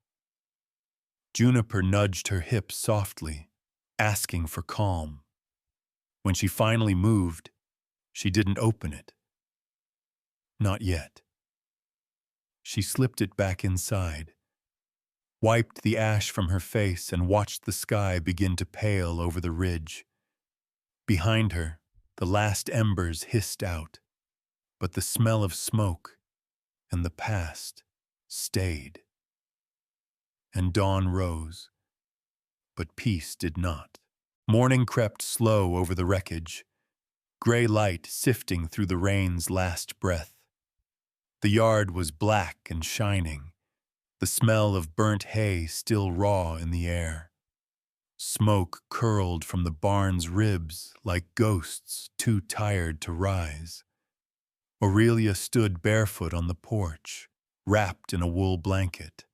Juniper nudged her hips softly, asking for calm. When she finally moved, she didn't open it. Not yet. She slipped it back inside, wiped the ash from her face, and watched the sky begin to pale over the ridge. Behind her, the last embers hissed out, but the smell of smoke and the past stayed. And dawn rose, but peace did not. Morning crept slow over the wreckage, gray light sifting through the rain's last breath. The yard was black and shining, the smell of burnt hay still raw in the air. Smoke curled from the barn's ribs like ghosts too tired to rise. Aurelia stood barefoot on the porch, wrapped in a wool blanket.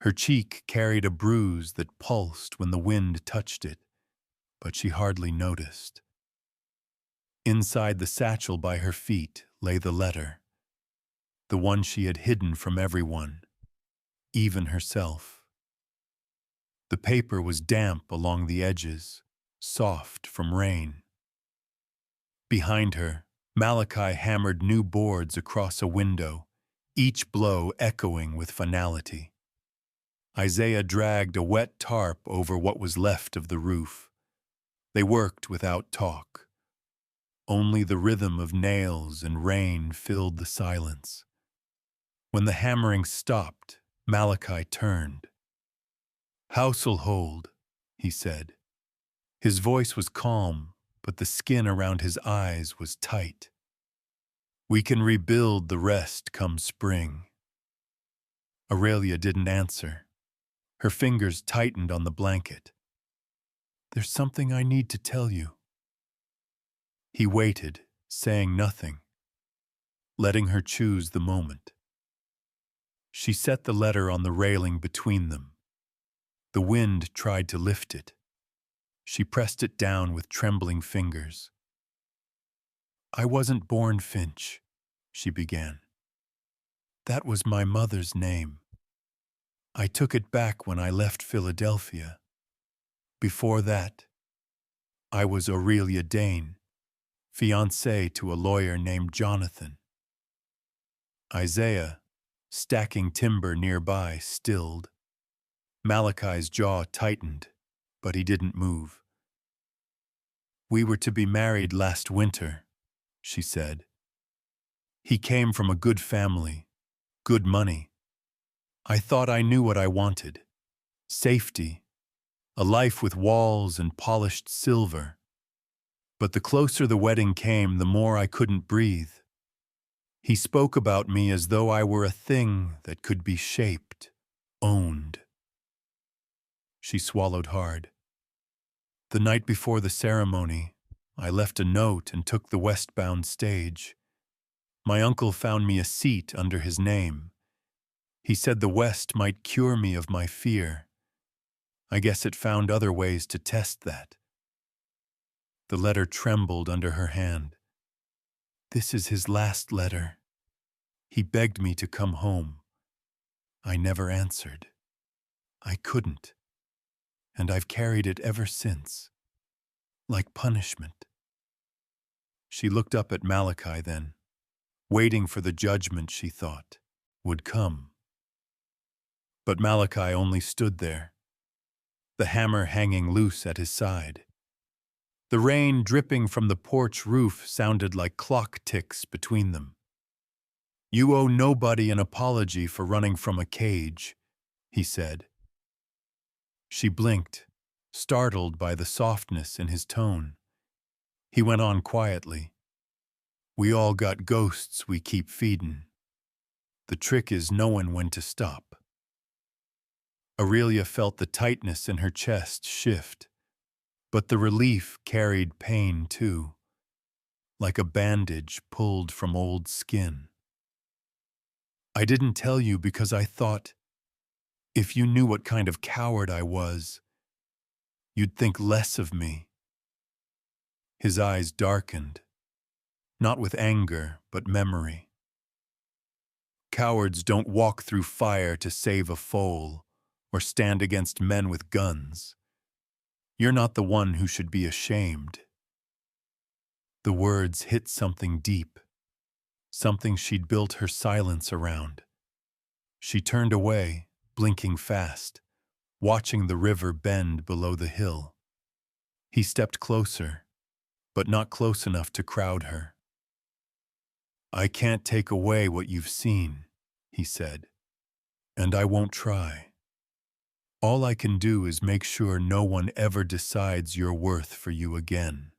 Her cheek carried a bruise that pulsed when the wind touched it, but she hardly noticed. Inside the satchel by her feet lay the letter, the one she had hidden from everyone, even herself. The paper was damp along the edges, soft from rain. Behind her, Malachi hammered new boards across a window, each blow echoing with finality. Isaiah dragged a wet tarp over what was left of the roof. They worked without talk, Only the rhythm of nails and rain filled the silence. When the hammering stopped, Malachi turned. "House'll hold," he said. His voice was calm, but the skin around his eyes was tight. "We can rebuild the rest come spring." Aurelia didn't answer. Her fingers tightened on the blanket. "There's something I need to tell you." He waited, saying nothing, letting her choose the moment. She set the letter on the railing between them. The wind tried to lift it. She pressed it down with trembling fingers. "I wasn't born Finch," she began. "That was my mother's name. I took it back when I left Philadelphia. Before that, I was Aurelia Dane, fiancée to a lawyer named Jonathan." Isaiah, stacking timber nearby, stilled. Malachi's jaw tightened, but he didn't move. "We were to be married last winter," she said. "He came from a good family, good money. I thought I knew what I wanted. Safety, a life with walls and polished silver. But the closer the wedding came, the more I couldn't breathe. He spoke about me as though I were a thing that could be shaped, owned." She swallowed hard. "The night before the ceremony, I left a note and took the westbound stage. My uncle found me a seat under his name. He said the West might cure me of my fear. I guess it found other ways to test that." The letter trembled under her hand. "This is his last letter. He begged me to come home. I never answered. I couldn't. And I've carried it ever since, like punishment." She looked up at Malachi then, waiting for the judgment she thought would come. But Malachi only stood there, the hammer hanging loose at his side. The rain dripping from the porch roof sounded like clock ticks between them. "You owe nobody an apology for running from a cage," he said. She blinked, startled by the softness in his tone. He went on quietly. "We all got ghosts we keep feedin'. The trick is knowin' when to stop." Aurelia felt the tightness in her chest shift, but the relief carried pain too, like a bandage pulled from old skin. "I didn't tell you because I thought, if you knew what kind of coward I was, you'd think less of me." His eyes darkened, not with anger, but memory. "Cowards don't walk through fire to save a foal or stand against men with guns. You're not the one who should be ashamed." The words hit something deep, something she'd built her silence around. She turned away, blinking fast, watching the river bend below the hill. He stepped closer, but not close enough to crowd her. "I can't take away what you've seen," he said, "and I won't try. All I can do is make sure no one ever decides your worth for you again."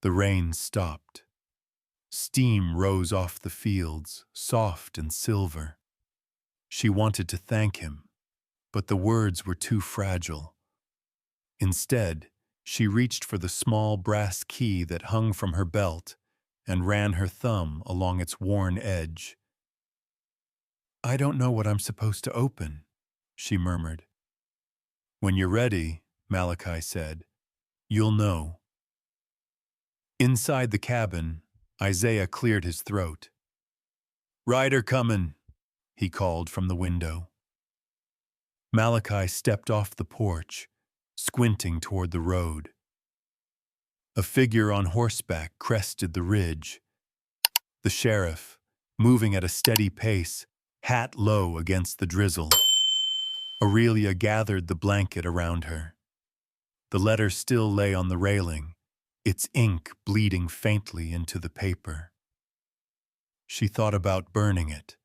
The rain stopped. Steam rose off the fields, soft and silver. She wanted to thank him, but the words were too fragile. Instead, she reached for the small brass key that hung from her belt and ran her thumb along its worn edge. "I don't know what I'm supposed to open," she murmured. "When you're ready," Malachi said, "you'll know." Inside the cabin, Isaiah cleared his throat. "Rider comin'," he called from the window. Malachi stepped off the porch, squinting toward the road. A figure on horseback crested the ridge. The sheriff, moving at a steady pace, hat low against the drizzle. Aurelia gathered the blanket around her. The letter still lay on the railing, its ink bleeding faintly into the paper. She thought about burning it,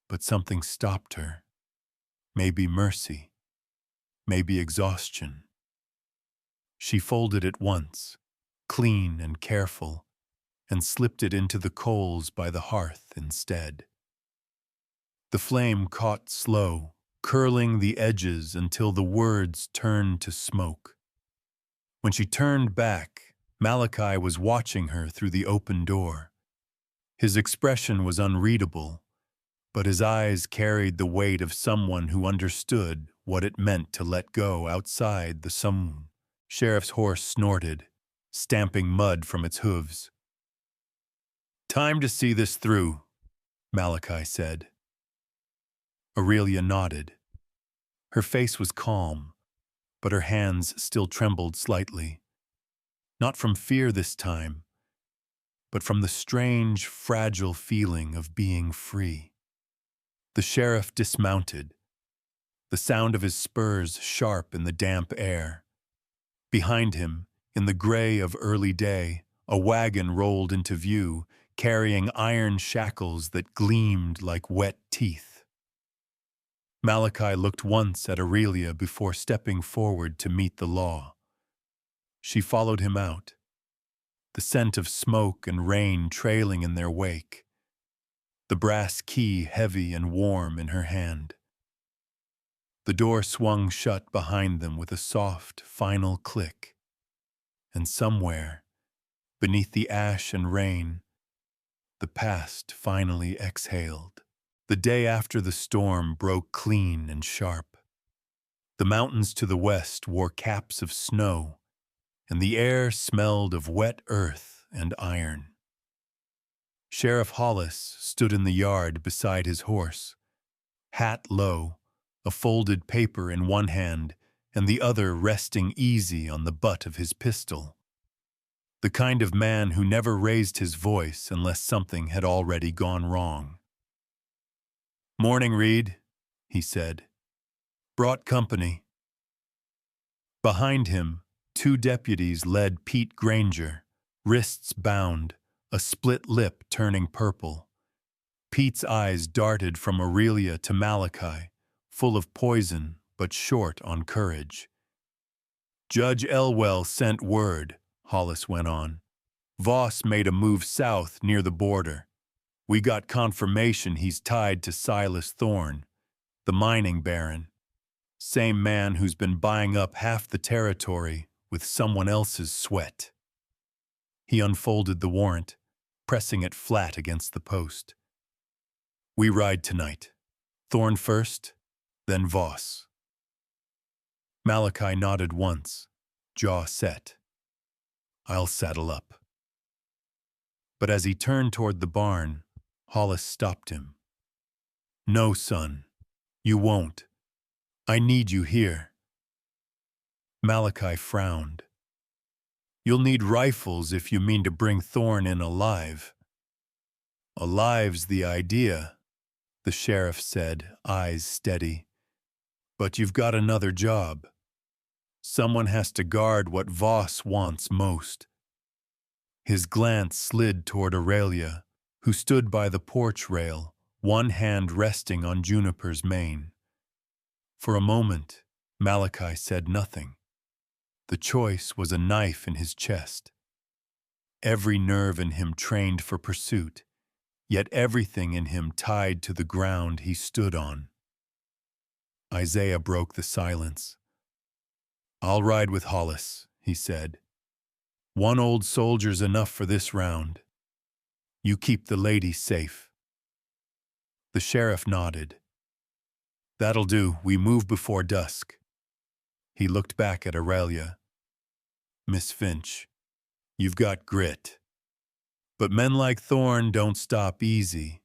but something stopped her. Maybe mercy, maybe exhaustion. She folded it once, clean and careful, and slipped it into the coals by the hearth instead. The flame caught slow, curling the edges until the words turned to smoke. When she turned back, Malachi was watching her through the open door. His expression was unreadable, but his eyes carried the weight of someone who understood what it meant to let go outside the saloon. Sheriff's horse snorted, stamping mud from its hooves. "Time to see this through," Malachi said. Aurelia nodded. Her face was calm, but her hands still trembled slightly. Not from fear this time, but from the strange, fragile feeling of being free. The sheriff dismounted, the sound of his spurs sharp in the damp air. Behind him, in the gray of early day, a wagon rolled into view, carrying iron shackles that gleamed like wet teeth. Malachi looked once at Aurelia before stepping forward to meet the law. She followed him out, the scent of smoke and rain trailing in their wake, the brass key heavy and warm in her hand. The door swung shut behind them with a soft, final click, and somewhere, beneath the ash and rain, the past finally exhaled. The day after the storm broke clean and sharp. The mountains to the west wore caps of snow, and the air smelled of wet earth and iron. Sheriff Hollis stood in the yard beside his horse, hat low, a folded paper in one hand and the other resting easy on the butt of his pistol. The kind of man who never raised his voice unless something had already gone wrong. "Morning, Reed," he said. "Brought company." Behind him, 2 deputies led Pete Granger, wrists bound, a split lip turning purple. Pete's eyes darted from Aurelia to Malachi, full of poison but short on courage. "Judge Elwell sent word," Hollis went on. "Voss made a move south near the border. We got confirmation he's tied to Silas Thorne, the mining baron. Same man who's been buying up half the territory with someone else's sweat." He unfolded the warrant, pressing it flat against the post. "We ride tonight. Thorne first, then Voss." Malachi nodded once, jaw set. "I'll saddle up." But as he turned toward the barn, Hollis stopped him. "No, son, you won't. I need you here." Malachi frowned. "You'll need rifles if you mean to bring Thorne in alive." "Alive's the idea," the sheriff said, eyes steady. "But you've got another job. Someone has to guard what Voss wants most." His glance slid toward Aurelia, who stood by the porch rail, one hand resting on Juniper's mane. For a moment, Malachi said nothing. The choice was a knife in his chest. Every nerve in him trained for pursuit, yet everything in him tied to the ground he stood on. Isaiah broke the silence. "I'll ride with Hollis," he said. "One old soldier's enough for this round. You keep the lady safe." The sheriff nodded. "That'll do. We move before dusk." He looked back at Aurelia. "Miss Finch, you've got grit. But men like Thorne don't stop easy.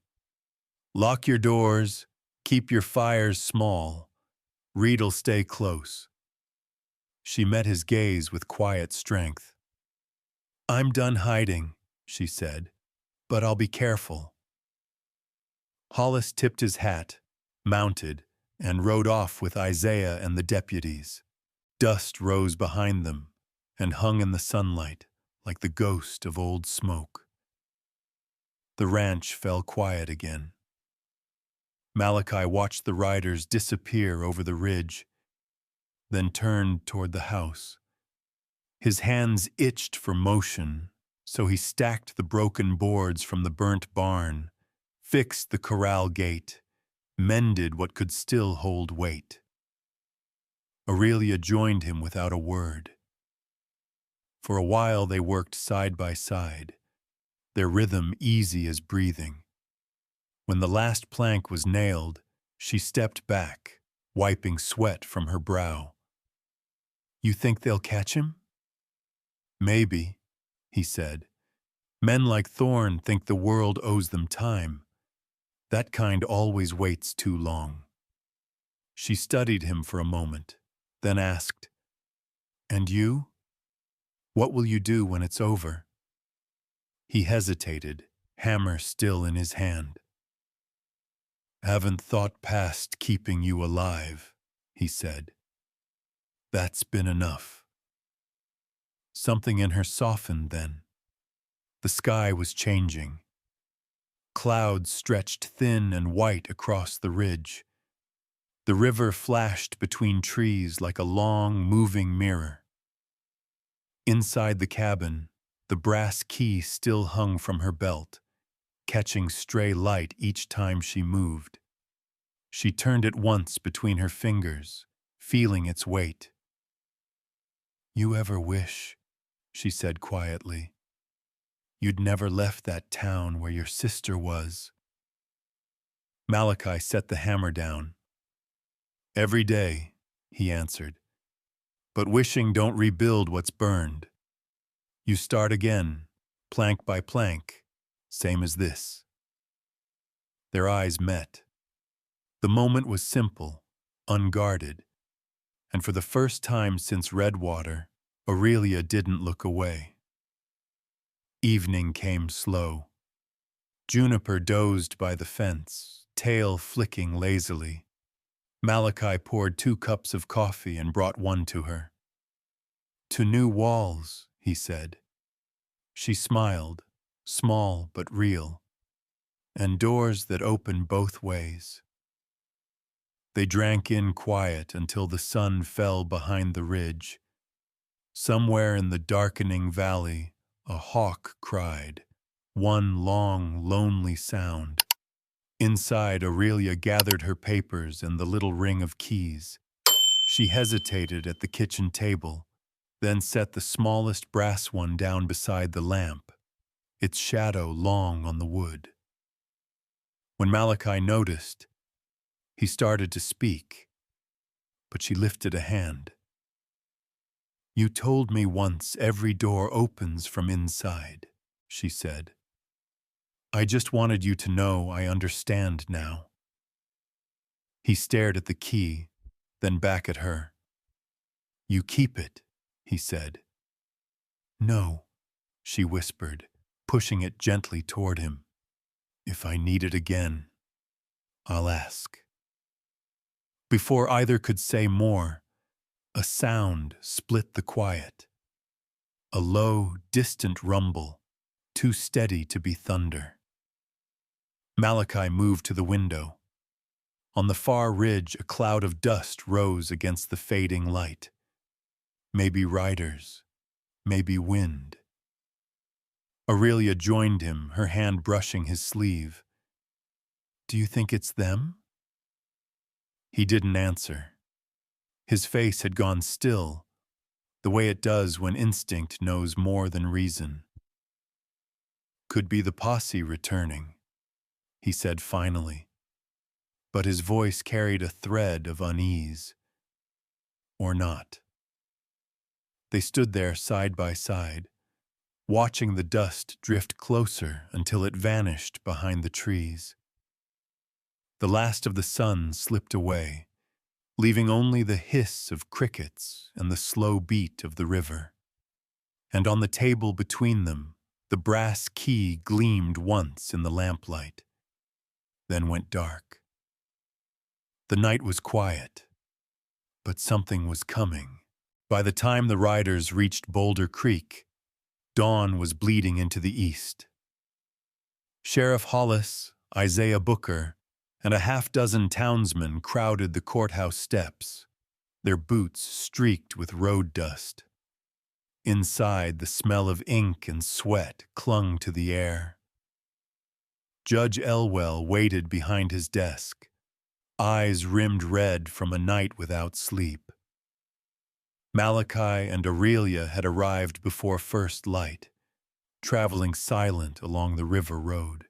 Lock your doors, keep your fires small. Reed'll stay close." She met his gaze with quiet strength. "I'm done hiding," she said, "but I'll be careful." Hollis tipped his hat, mounted, and rode off with Isaiah and the deputies. Dust rose behind them and hung in the sunlight, like the ghost of old smoke. The ranch fell quiet again. Malachi watched the riders disappear over the ridge, then turned toward the house. His hands itched for motion, so he stacked the broken boards from the burnt barn, fixed the corral gate, mended what could still hold weight. Aurelia joined him without a word. For a while they worked side by side, their rhythm easy as breathing. When the last plank was nailed, she stepped back, wiping sweat from her brow. "You think they'll catch him?" "Maybe," he said. "Men like Thorne think the world owes them time. That kind always waits too long." She studied him for a moment, then asked, "And you? What will you do when it's over?" He hesitated, hammer still in his hand. "Haven't thought past keeping you alive," he said. "That's been enough." Something in her softened then. The sky was changing. Clouds stretched thin and white across the ridge. The river flashed between trees like a long, moving mirror. Inside the cabin, the brass key still hung from her belt, catching stray light each time she moved. She turned it once between her fingers, feeling its weight. "You ever wish," she said quietly, "you'd never left that town where your sister was?" Malachi set the hammer down. "Every day," he answered. "But wishing don't rebuild what's burned. You start again, plank by plank, same as this." Their eyes met. The moment was simple, unguarded, and for the first time since Redwater, Aurelia didn't look away. Evening came slow. Juniper dozed by the fence, tail flicking lazily. Malachi poured 2 cups of coffee and brought one to her. "To new walls," he said. She smiled, small but real, and doors that open both ways. They drank in quiet until the sun fell behind the ridge. Somewhere in the darkening valley, a hawk cried, one long, lonely sound. Inside, Aurelia gathered her papers and the little ring of keys. She hesitated at the kitchen table, then set the smallest brass one down beside the lamp, its shadow long on the wood. When Malachi noticed, he started to speak, but she lifted a hand. "You told me once every door opens from inside," she said. "I just wanted you to know I understand now." He stared at the key, then back at her. "You keep it," he said. "No," she whispered, pushing it gently toward him. "If I need it again, I'll ask." Before either could say more, a sound split the quiet. A low, distant rumble, too steady to be thunder. Malachi moved to the window. On the far ridge, a cloud of dust rose against the fading light. Maybe riders, maybe wind. Aurelia joined him, her hand brushing his sleeve. "Do you think it's them?" He didn't answer. His face had gone still, the way it does when instinct knows more than reason. "Could be the posse returning," he said finally, but his voice carried a thread of unease. Or not. They stood there side by side, watching the dust drift closer until it vanished behind the trees. The last of the sun slipped away, leaving only the hiss of crickets and the slow beat of the river. And on the table between them, the brass key gleamed once in the lamplight, then went dark. The night was quiet, but something was coming. By the time the riders reached Boulder Creek, Dawn was bleeding into the east. Sheriff Hollis, Isaiah Booker, and a half-dozen townsmen crowded the courthouse steps, their boots streaked with road dust. Inside, the smell of ink and sweat clung to the air. Judge Elwell waited behind his desk, eyes rimmed red from a night without sleep. Malachi and Aurelia had arrived before first light, traveling silent along the river road.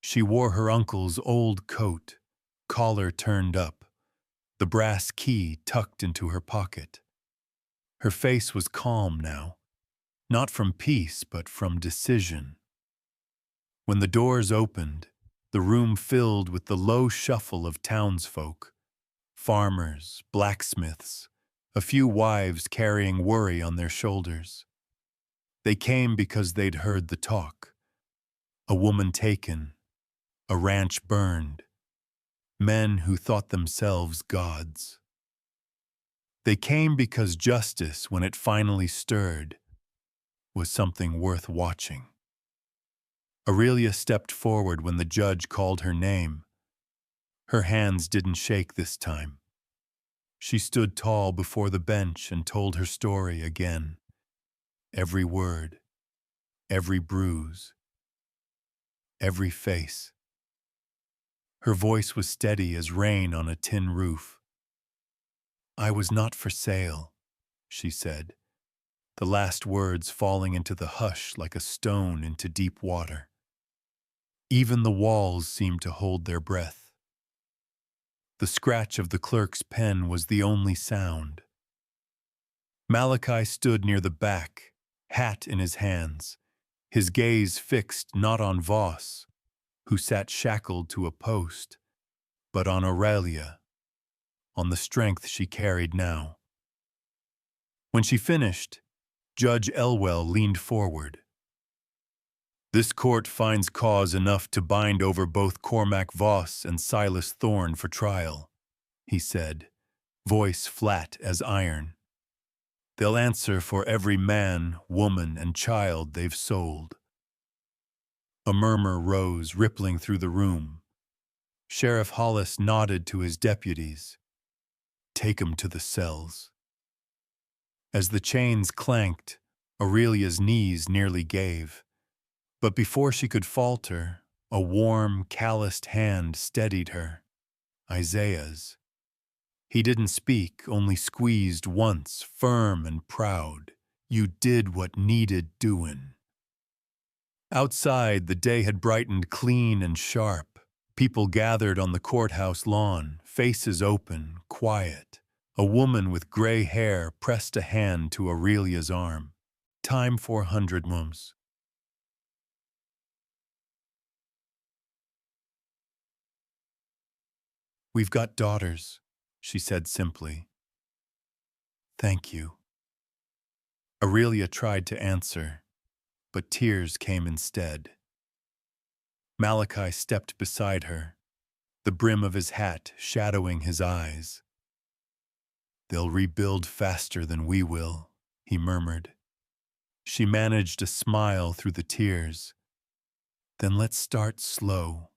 She wore her uncle's old coat, collar turned up, the brass key tucked into her pocket. Her face was calm now, not from peace but from decision. When the doors opened, the room filled with the low shuffle of townsfolk, farmers, blacksmiths, a few wives carrying worry on their shoulders. They came because they'd heard the talk. A woman taken, a ranch burned, men who thought themselves gods. They came because justice, when it finally stirred, was something worth watching. Aurelia stepped forward when the judge called her name. Her hands didn't shake this time. She stood tall before the bench and told her story again. Every word, every bruise, every face. Her voice was steady as rain on a tin roof. "I was not for sale," she said, the last words falling into the hush like a stone into deep water. Even the walls seemed to hold their breath. The scratch of the clerk's pen was the only sound. Malachi stood near the back, hat in his hands, his gaze fixed not on Voss, who sat shackled to a post, but on Aurelia, on the strength she carried now. When she finished, Judge Elwell leaned forward. "This court finds cause enough to bind over both Cormac Voss and Silas Thorne for trial," he said, voice flat as iron. "They'll answer for every man, woman, and child they've sold." A murmur rose, rippling through the room. Sheriff Hollis nodded to his deputies. "Take 'em to the cells." As the chains clanked, Aurelia's knees nearly gave. But before she could falter, a warm, calloused hand steadied her. Isaiah's. He didn't speak, only squeezed once, firm and proud. "You did what needed doin'." Outside, the day had brightened clean and sharp. People gathered on the courthouse lawn, faces open, quiet. A woman with gray hair pressed a hand to Aurelia's arm. "Time for 100 mums." "We've got daughters," she said simply. "Thank you." Aurelia tried to answer, but tears came instead. Malachi stepped beside her, the brim of his hat shadowing his eyes. "They'll rebuild faster than we will," he murmured. She managed a smile through the tears. "Then let's start slow."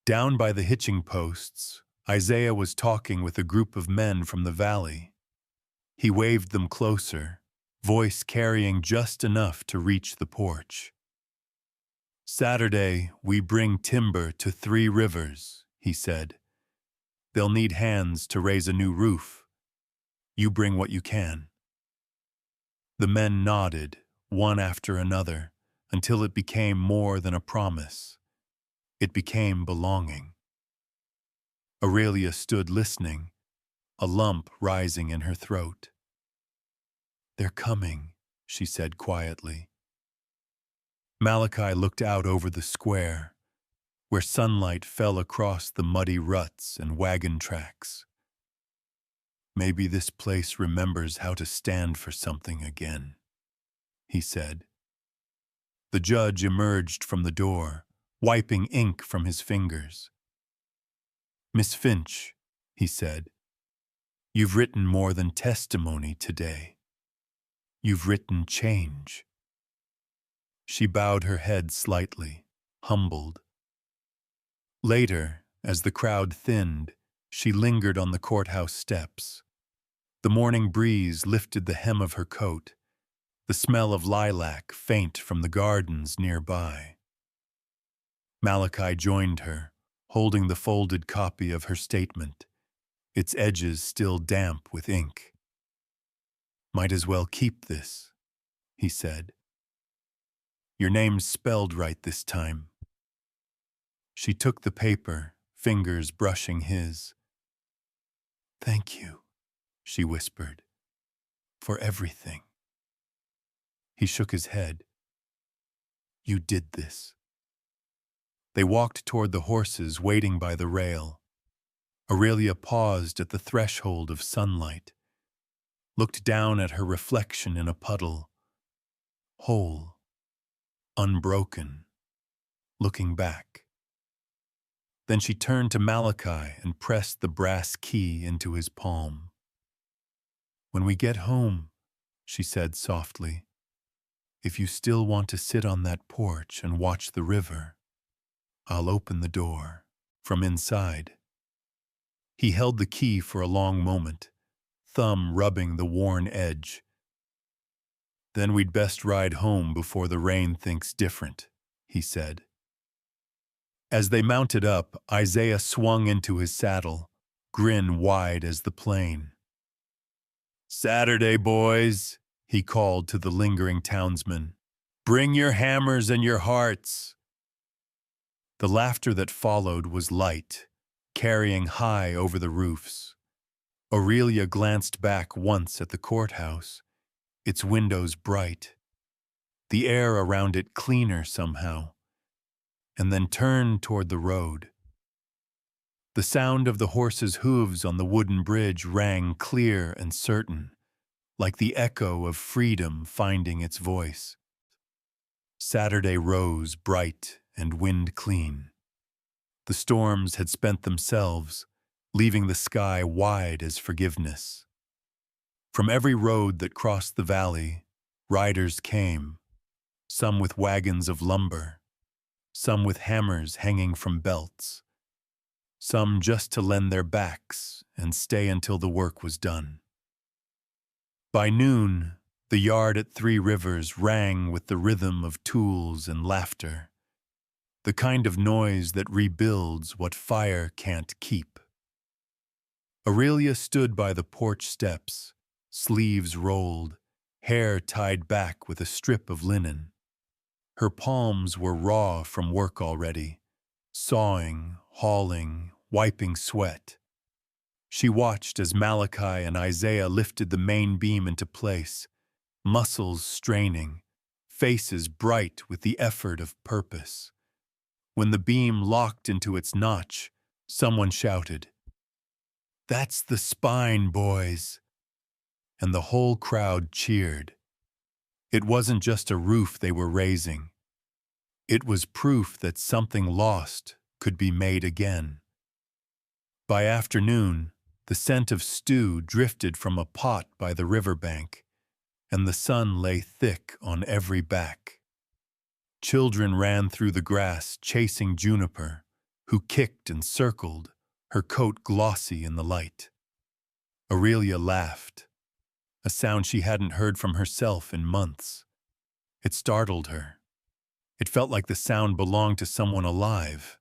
Down by the hitching posts, Isaiah was talking with a group of men from the valley. He waved them closer, voice carrying just enough to reach the porch. "Saturday, we bring timber to 3 Rivers," he said. "They'll need hands to raise a new roof. You bring what you can." The men nodded, one after another, until it became more than a promise. It became belonging. Aurelia stood listening, a lump rising in her throat. "They're coming," she said quietly. Malachi looked out over the square, where sunlight fell across the muddy ruts and wagon tracks. "Maybe this place remembers how to stand for something again," he said. The judge emerged from the door, wiping ink from his fingers. "Miss Finch," he said, "you've written more than testimony today. You've written change." She bowed her head slightly, humbled. Later, as the crowd thinned, she lingered on the courthouse steps. The morning breeze lifted the hem of her coat, the smell of lilac faint from the gardens nearby. Malachi joined her, holding the folded copy of her statement, its edges still damp with ink. "Might as well keep this," he said. "Your name's spelled right this time." She took the paper, fingers brushing his. "Thank you," she whispered, "for everything." He shook his head. "You did this." They walked toward the horses waiting by the rail. Aurelia paused at the threshold of sunlight, looked down at her reflection in a puddle, whole, unbroken, looking back. Then she turned to Malachi and pressed the brass key into his palm. "When we get home," she said softly, "if you still want to sit on that porch and watch the river, I'll open the door from inside." He held the key for a long moment, thumb rubbing the worn edge. "Then we'd best ride home before the rain thinks different," he said. As they mounted up, Isaiah swung into his saddle, grin wide as the plain. "Saturday, boys," he called to the lingering townsmen. "Bring your hammers and your hearts." The laughter that followed was light, carrying high over the roofs. Aurelia glanced back once at the courthouse, its windows bright, the air around it cleaner somehow, and then turned toward the road. The sound of the horses' hooves on the wooden bridge rang clear and certain, like the echo of freedom finding its voice. Saturday rose bright and wind clean. The storms had spent themselves, leaving the sky wide as forgiveness. From every road that crossed the valley, riders came, some with wagons of lumber, some with hammers hanging from belts, some just to lend their backs and stay until the work was done. By noon, the yard at Three Rivers rang with the rhythm of tools and laughter, the kind of noise that rebuilds what fire can't keep. Aurelia stood by the porch steps, sleeves rolled, hair tied back with a strip of linen. Her palms were raw from work already, sawing, hauling, wiping sweat. She watched as Malachi and Isaiah lifted the main beam into place, muscles straining, faces bright with the effort of purpose. When the beam locked into its notch, someone shouted, "That's the spine, boys!" And the whole crowd cheered. It wasn't just a roof they were raising. It was proof that something lost could be made again. By afternoon, the scent of stew drifted from a pot by the riverbank, and the sun lay thick on every back. Children ran through the grass chasing Juniper, who kicked and circled, her coat glossy in the light. Aurelia laughed, a sound she hadn't heard from herself in months. It startled her. It felt like the sound belonged to someone alive.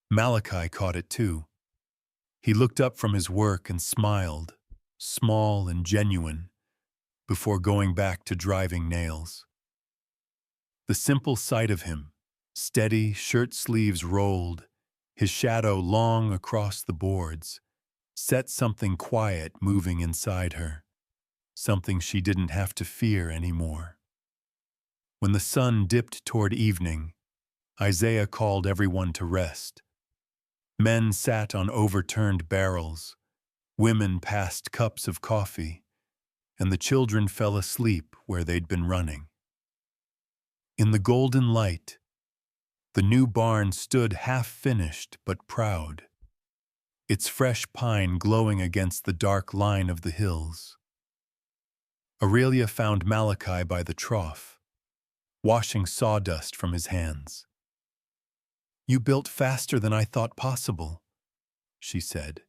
Malachi caught it too. He looked up from his work and smiled, small and genuine, before going back to driving nails. The simple sight of him, steady, shirt sleeves rolled, his shadow long across the boards, set something quiet moving inside her, something she didn't have to fear anymore. When the sun dipped toward evening, Isaiah called everyone to rest. Men sat on overturned barrels, women passed cups of coffee, and the children fell asleep where they'd been running. In the golden light, the new barn stood half-finished but proud, its fresh pine glowing against the dark line of the hills. Aurelia found Malachi by the trough, washing sawdust from his hands. "You built faster than I thought possible," she said.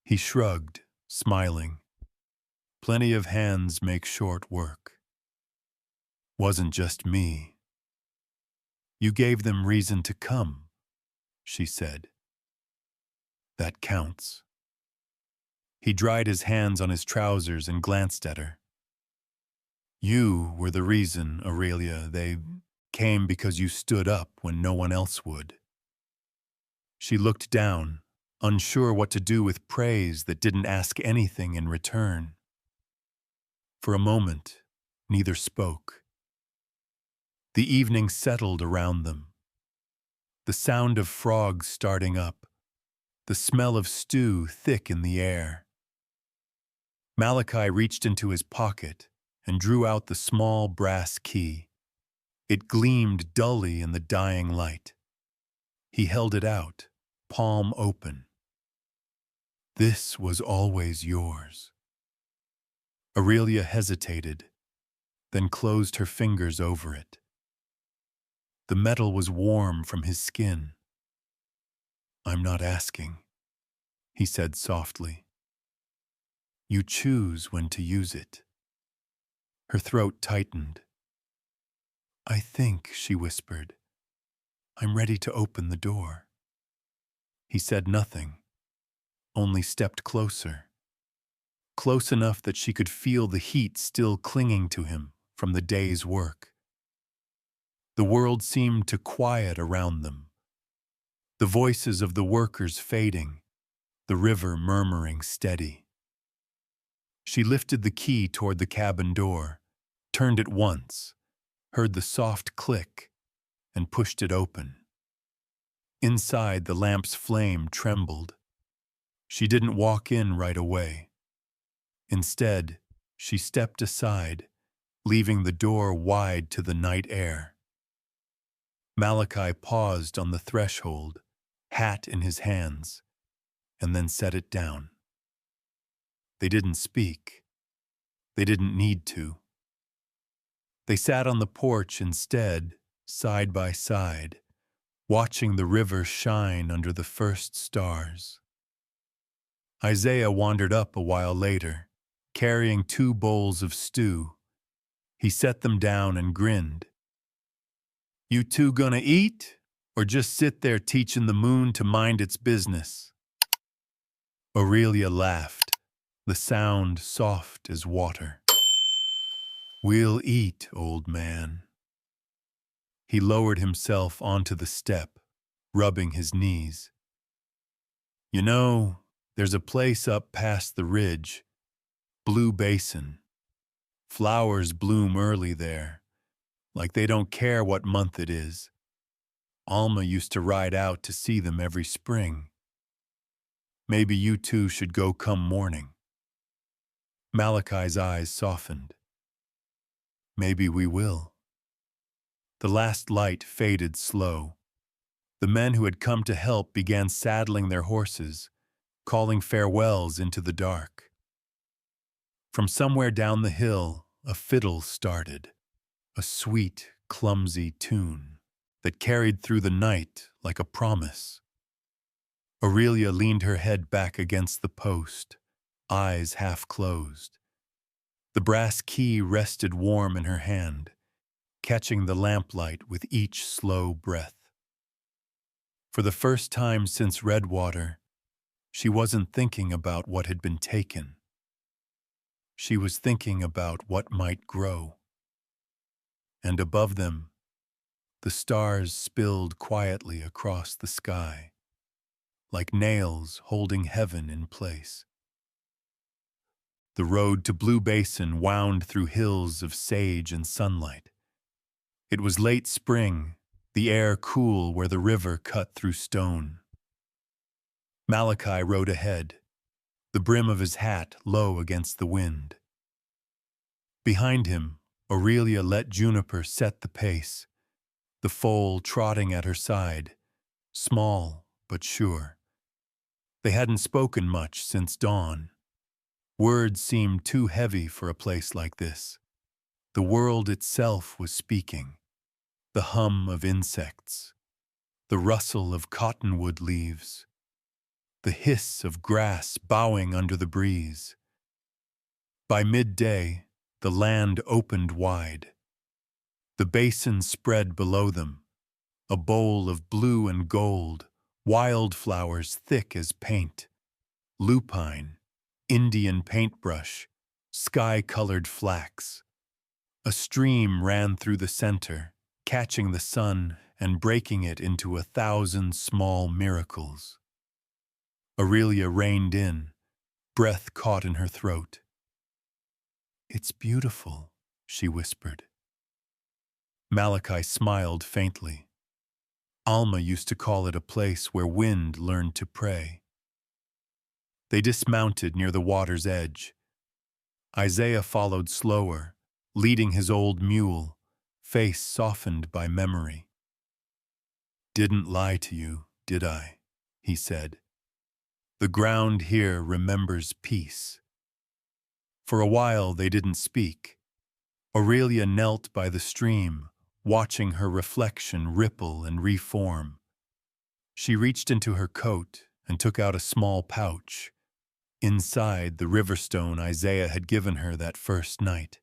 He shrugged, smiling. "Plenty of hands make short work." "Wasn't just me. You gave them reason to come," she said. "That counts." He dried his hands on his trousers and glanced at her. "You were the reason, Aurelia. They came because you stood up when no one else would." She looked down, unsure what to do with praise that didn't ask anything in return. For a moment, neither spoke. The evening settled around them. The sound of frogs starting up, the smell of stew thick in the air. Malachi reached into his pocket and drew out the small brass key. It gleamed dully in the dying light. He held it out, palm open. "This was always yours." Aurelia hesitated, then closed her fingers over it. The metal was warm from his skin. "I'm not asking," he said softly. "You choose when to use it." Her throat tightened. "I think," she whispered, "I'm ready to open the door." He said nothing, only stepped closer. Close enough that she could feel the heat still clinging to him from the day's work. The world seemed to quiet around them. The voices of the workers fading, the river murmuring steady. She lifted the key toward the cabin door, turned it once, heard the soft click, and pushed it open. Inside, the lamp's flame trembled. She didn't walk in right away. Instead, she stepped aside, leaving the door wide to the night air. Malachi paused on the threshold, hat in his hands, and then set it down. They didn't speak. They didn't need to. They sat on the porch instead, side by side, watching the river shine under the first stars. Isaiah wandered up a while later, carrying 2 bowls of stew. He set them down and grinned. "You two gonna eat, or just sit there teaching the moon to mind its business?" Aurelia laughed, the sound soft as water. "We'll eat, old man." He lowered himself onto the step, rubbing his knees. "You know, there's a place up past the ridge, Blue Basin. Flowers bloom early there, like they don't care what month it is. Alma used to ride out to see them every spring. Maybe you two should go come morning." Malachi's eyes softened. "Maybe we will." The last light faded slow. The men who had come to help began saddling their horses, calling farewells into the dark. From somewhere down the hill, a fiddle started, a sweet, clumsy tune that carried through the night like a promise. Aurelia leaned her head back against the post, eyes half closed. The brass key rested warm in her hand, catching the lamplight with each slow breath. For the first time since Redwater, she wasn't thinking about what had been taken. She was thinking about what might grow. And above them, the stars spilled quietly across the sky, like nails holding heaven in place. The road to Blue Basin wound through hills of sage and sunlight. It was late spring, the air cool where the river cut through stone. Malachi rode ahead, the brim of his hat low against the wind. Behind him, Aurelia let Juniper set the pace, the foal trotting at her side, small but sure. They hadn't spoken much since dawn. Words seemed too heavy for a place like this. The world itself was speaking. The hum of insects, the rustle of cottonwood leaves, the hiss of grass bowing under the breeze. By midday, the land opened wide. The basin spread below them, a bowl of blue and gold, wildflowers thick as paint, lupine, Indian paintbrush, sky-colored flax. A stream ran through the center, catching the sun and breaking it into 1,000 small miracles. Aurelia reined in, breath caught in her throat. "It's beautiful," she whispered. Malachi smiled faintly. Alma used to call it a place where wind learned to pray. They dismounted near the water's edge. Isaiah followed slower, leading his old mule, face softened by memory. "Didn't lie to you, did I?" he said. "The ground here remembers peace." For a while they didn't speak. Aurelia knelt by the stream, watching her reflection ripple and reform. She reached into her coat and took out a small pouch. Inside, the riverstone Isaiah had given her that first night.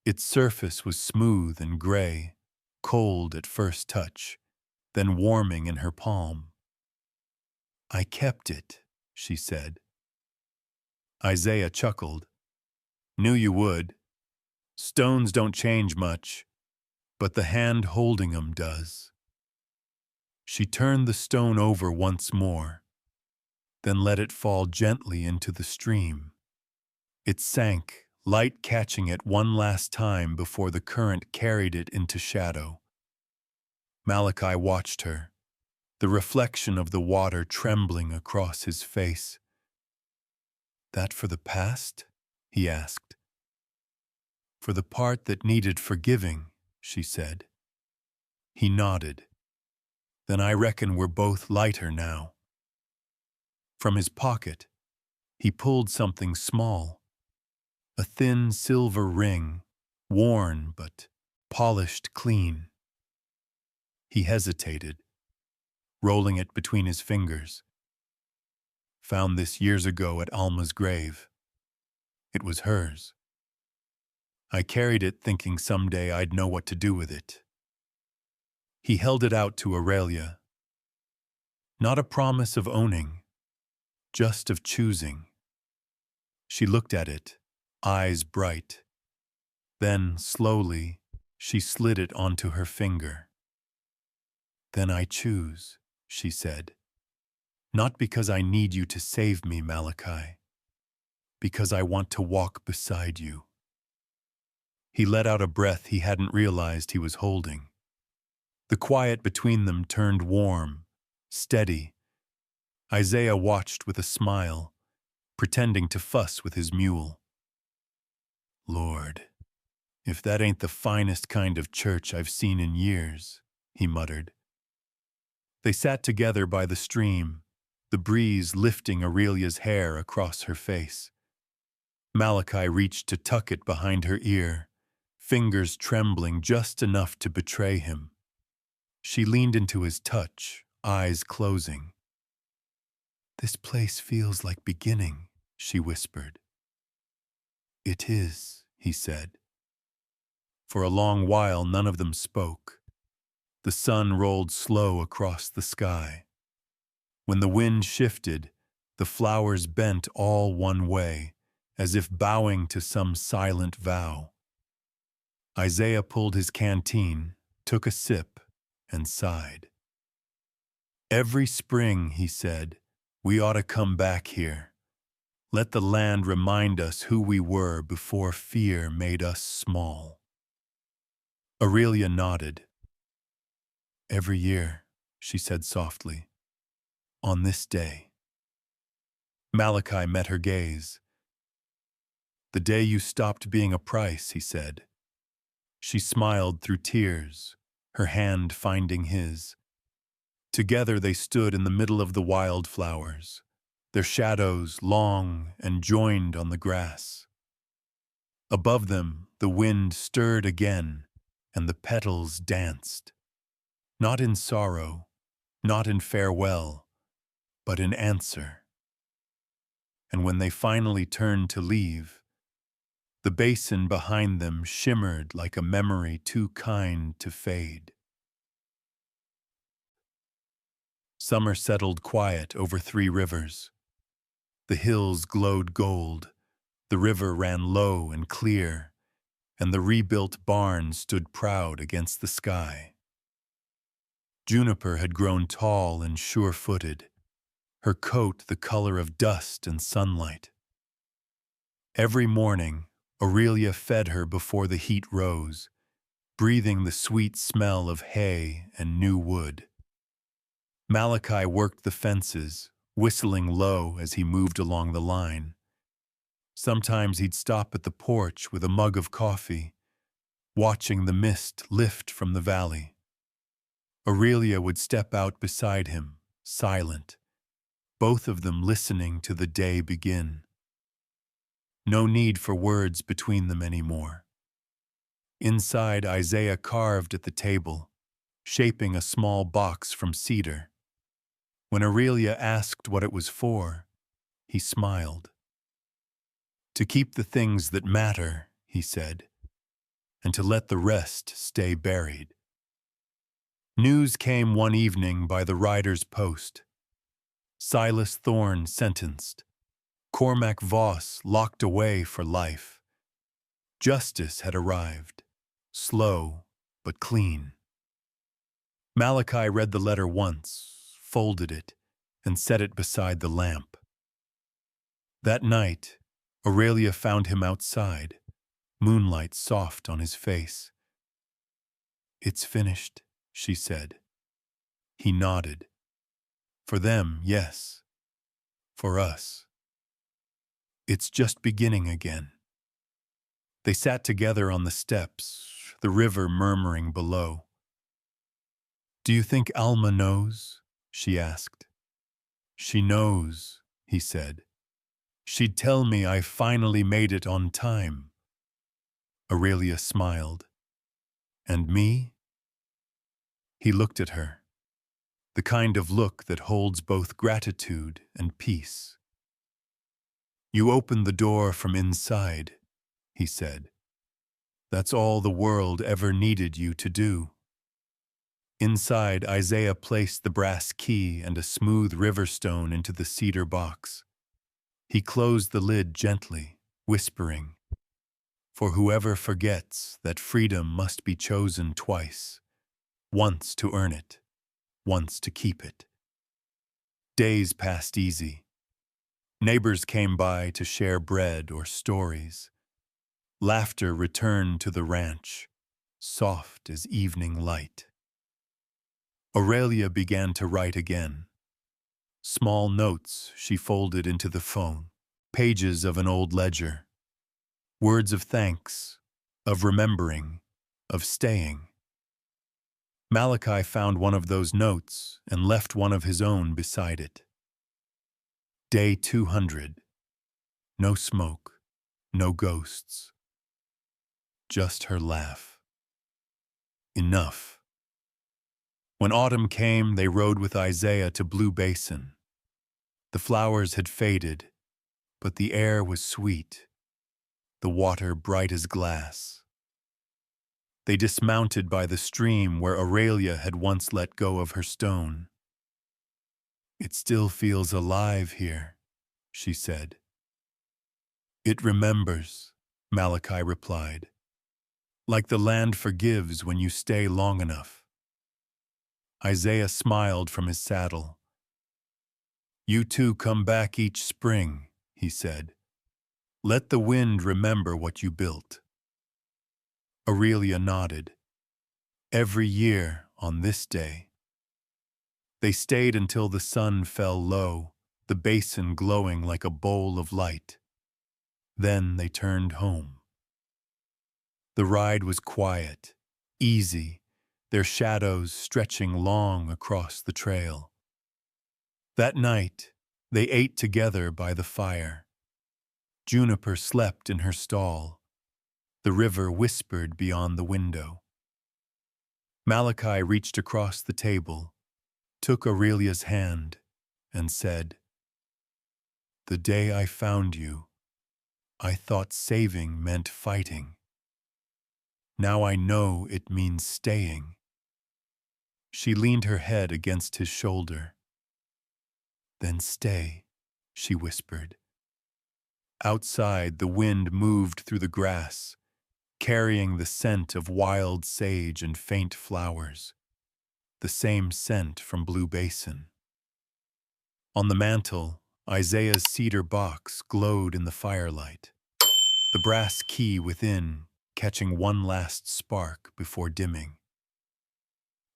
Its surface was smooth and gray, cold at first touch, then warming in her palm. "I kept it," she said. Isaiah chuckled. "Knew you would. Stones don't change much, but the hand holding 'em does." She turned the stone over once more, then let it fall gently into the stream. It sank, light catching it one last time before the current carried it into shadow. Malachi watched her, the reflection of the water trembling across his face. "That for the past?" he asked. "For the part that needed forgiving," she said. He nodded. "Then I reckon we're both lighter now." From his pocket, he pulled something small, a thin silver ring, worn but polished clean. He hesitated, rolling it between his fingers. "Found this years ago at Alma's grave. It was hers. I carried it thinking someday I'd know what to do with it." He held it out to Aurelia. Not a promise of owning, just of choosing. She looked at it, eyes bright. Then, slowly, she slid it onto her finger. "Then I choose," she said. "Not because I need you to save me, Malachi. Because I want to walk beside you." He let out a breath he hadn't realized he was holding. The quiet between them turned warm, steady. Isaiah watched with a smile, pretending to fuss with his mule. "Lord, if that ain't the finest kind of church I've seen in years," he muttered. They sat together by the stream, the breeze lifting Aurelia's hair across her face. Malachi reached to tuck it behind her ear, fingers trembling just enough to betray him. She leaned into his touch, eyes closing. "This place feels like beginning," she whispered. "It is," he said. For a long while none of them spoke. The sun rolled slow across the sky. When the wind shifted, the flowers bent all one way, as if bowing to some silent vow. Isaiah pulled his canteen, took a sip, and sighed. "Every spring," he said, "we ought to come back here. Let the land remind us who we were before fear made us small." Aurelia nodded. "Every year," she said softly, "on this day." Malachi met her gaze. "The day you stopped being a price," he said. She smiled through tears, her hand finding his. Together they stood in the middle of the wildflowers, their shadows long and joined on the grass. Above them, the wind stirred again, and the petals danced, not in sorrow, not in farewell, but in answer. And when they finally turned to leave, the basin behind them shimmered like a memory too kind to fade. Summer settled quiet over 3 rivers. The hills glowed gold, the river ran low and clear, and the rebuilt barn stood proud against the sky. Juniper had grown tall and sure-footed, her coat the color of dust and sunlight. Every morning, Aurelia fed her before the heat rose, breathing the sweet smell of hay and new wood. Malachi worked the fences, whistling low as he moved along the line. Sometimes he'd stop at the porch with a mug of coffee, watching the mist lift from the valley. Aurelia would step out beside him, silent, both of them listening to the day begin. No need for words between them anymore. Inside, Isaiah carved at the table, shaping a small box from cedar. When Aurelia asked what it was for, he smiled. "To keep the things that matter," he said, "and to let the rest stay buried." News came one evening by the rider's post. Silas Thorne sentenced. Cormac Voss locked away for life. Justice had arrived, slow but clean. Malachi read the letter once, folded it, and set it beside the lamp. That night, Aurelia found him outside, moonlight soft on his face. "It's finished," she said. He nodded. "For them, yes. For us, it's just beginning again." They sat together on the steps, the river murmuring below. "Do you think Alma knows?" she asked. "She knows," he said. "She'd tell me I finally made it on time." Aurelia smiled. "And me?" He looked at her, the kind of look that holds both gratitude and peace. "You opened the door from inside," he said. "That's all the world ever needed you to do." Inside, Isaiah placed the brass key and a smooth river stone into the cedar box. He closed the lid gently, whispering, "For whoever forgets that freedom must be chosen twice, once to earn it, once to keep it." Days passed easy. Neighbors came by to share bread or stories. Laughter returned to the ranch, soft as evening light. Aurelia began to write again. Small notes she folded into the phone, pages of an old ledger. Words of thanks, of remembering, of staying. Malachi found one of those notes and left one of his own beside it. Day 200. No smoke, no ghosts. Just her laugh. Enough. When autumn came, they rode with Isaiah to Blue Basin. The flowers had faded, but the air was sweet, the water bright as glass. They dismounted by the stream where Aurelia had once let go of her stone. "It still feels alive here," she said. "It remembers," Malachi replied, "like the land forgives when you stay long enough." Isaiah smiled from his saddle. "You two come back each spring," he said. "Let the wind remember what you built." Aurelia nodded. Every year on this day. They stayed until the sun fell low, the basin glowing like a bowl of light. Then they turned home. The ride was quiet, easy, their shadows stretching long across the trail. That night, They ate together by the fire. Juniper slept in her stall. The river whispered beyond the window. Malachi reached across the table, took Aurelia's hand, and said, "The day I found you, I thought saving meant fighting. Now I know it means staying." She leaned her head against his shoulder. "Then stay," she whispered. Outside, the wind moved through the grass, carrying the scent of wild sage and faint flowers, the same scent from Blue Basin. On the mantel, Isaiah's cedar box glowed in the firelight, the brass key within catching one last spark before dimming.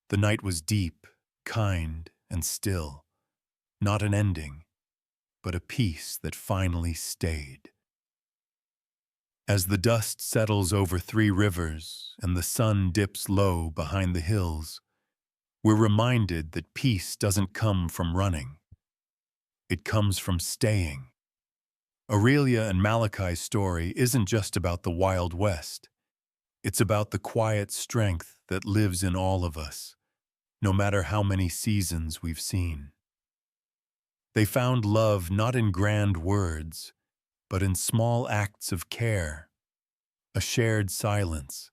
The night was deep, kind, and still, not an ending, but a peace that finally stayed. As the dust settles over Three Rivers and the sun dips low behind the hills, we're reminded that peace doesn't come from running. It comes from staying. Aurelia and Malachi's story isn't just about the Wild West. It's about the quiet strength that lives in all of us, no matter how many seasons we've seen. They found love not in grand words, but in small acts of care, a shared silence,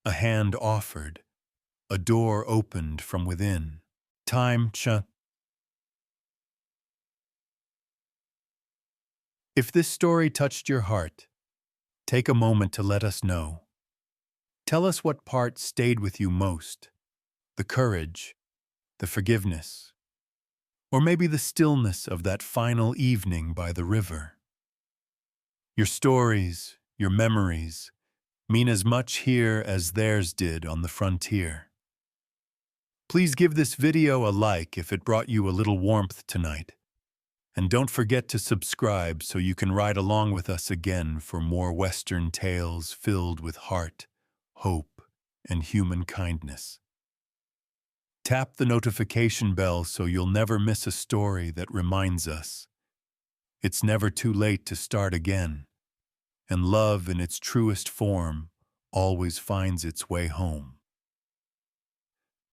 a hand offered, a door opened from within. Time. If this story touched your heart, take a moment to let us know. Tell us what part stayed with you most, the courage, the forgiveness, or maybe the stillness of that final evening by the river. Your stories, your memories, mean as much here as theirs did on the frontier. Please give this video a like if it brought you a little warmth tonight. And don't forget to subscribe so you can ride along with us again for more Western tales filled with heart, hope, and human kindness. Tap the notification bell so you'll never miss a story that reminds us it's never too late to start again, and love in its truest form always finds its way home.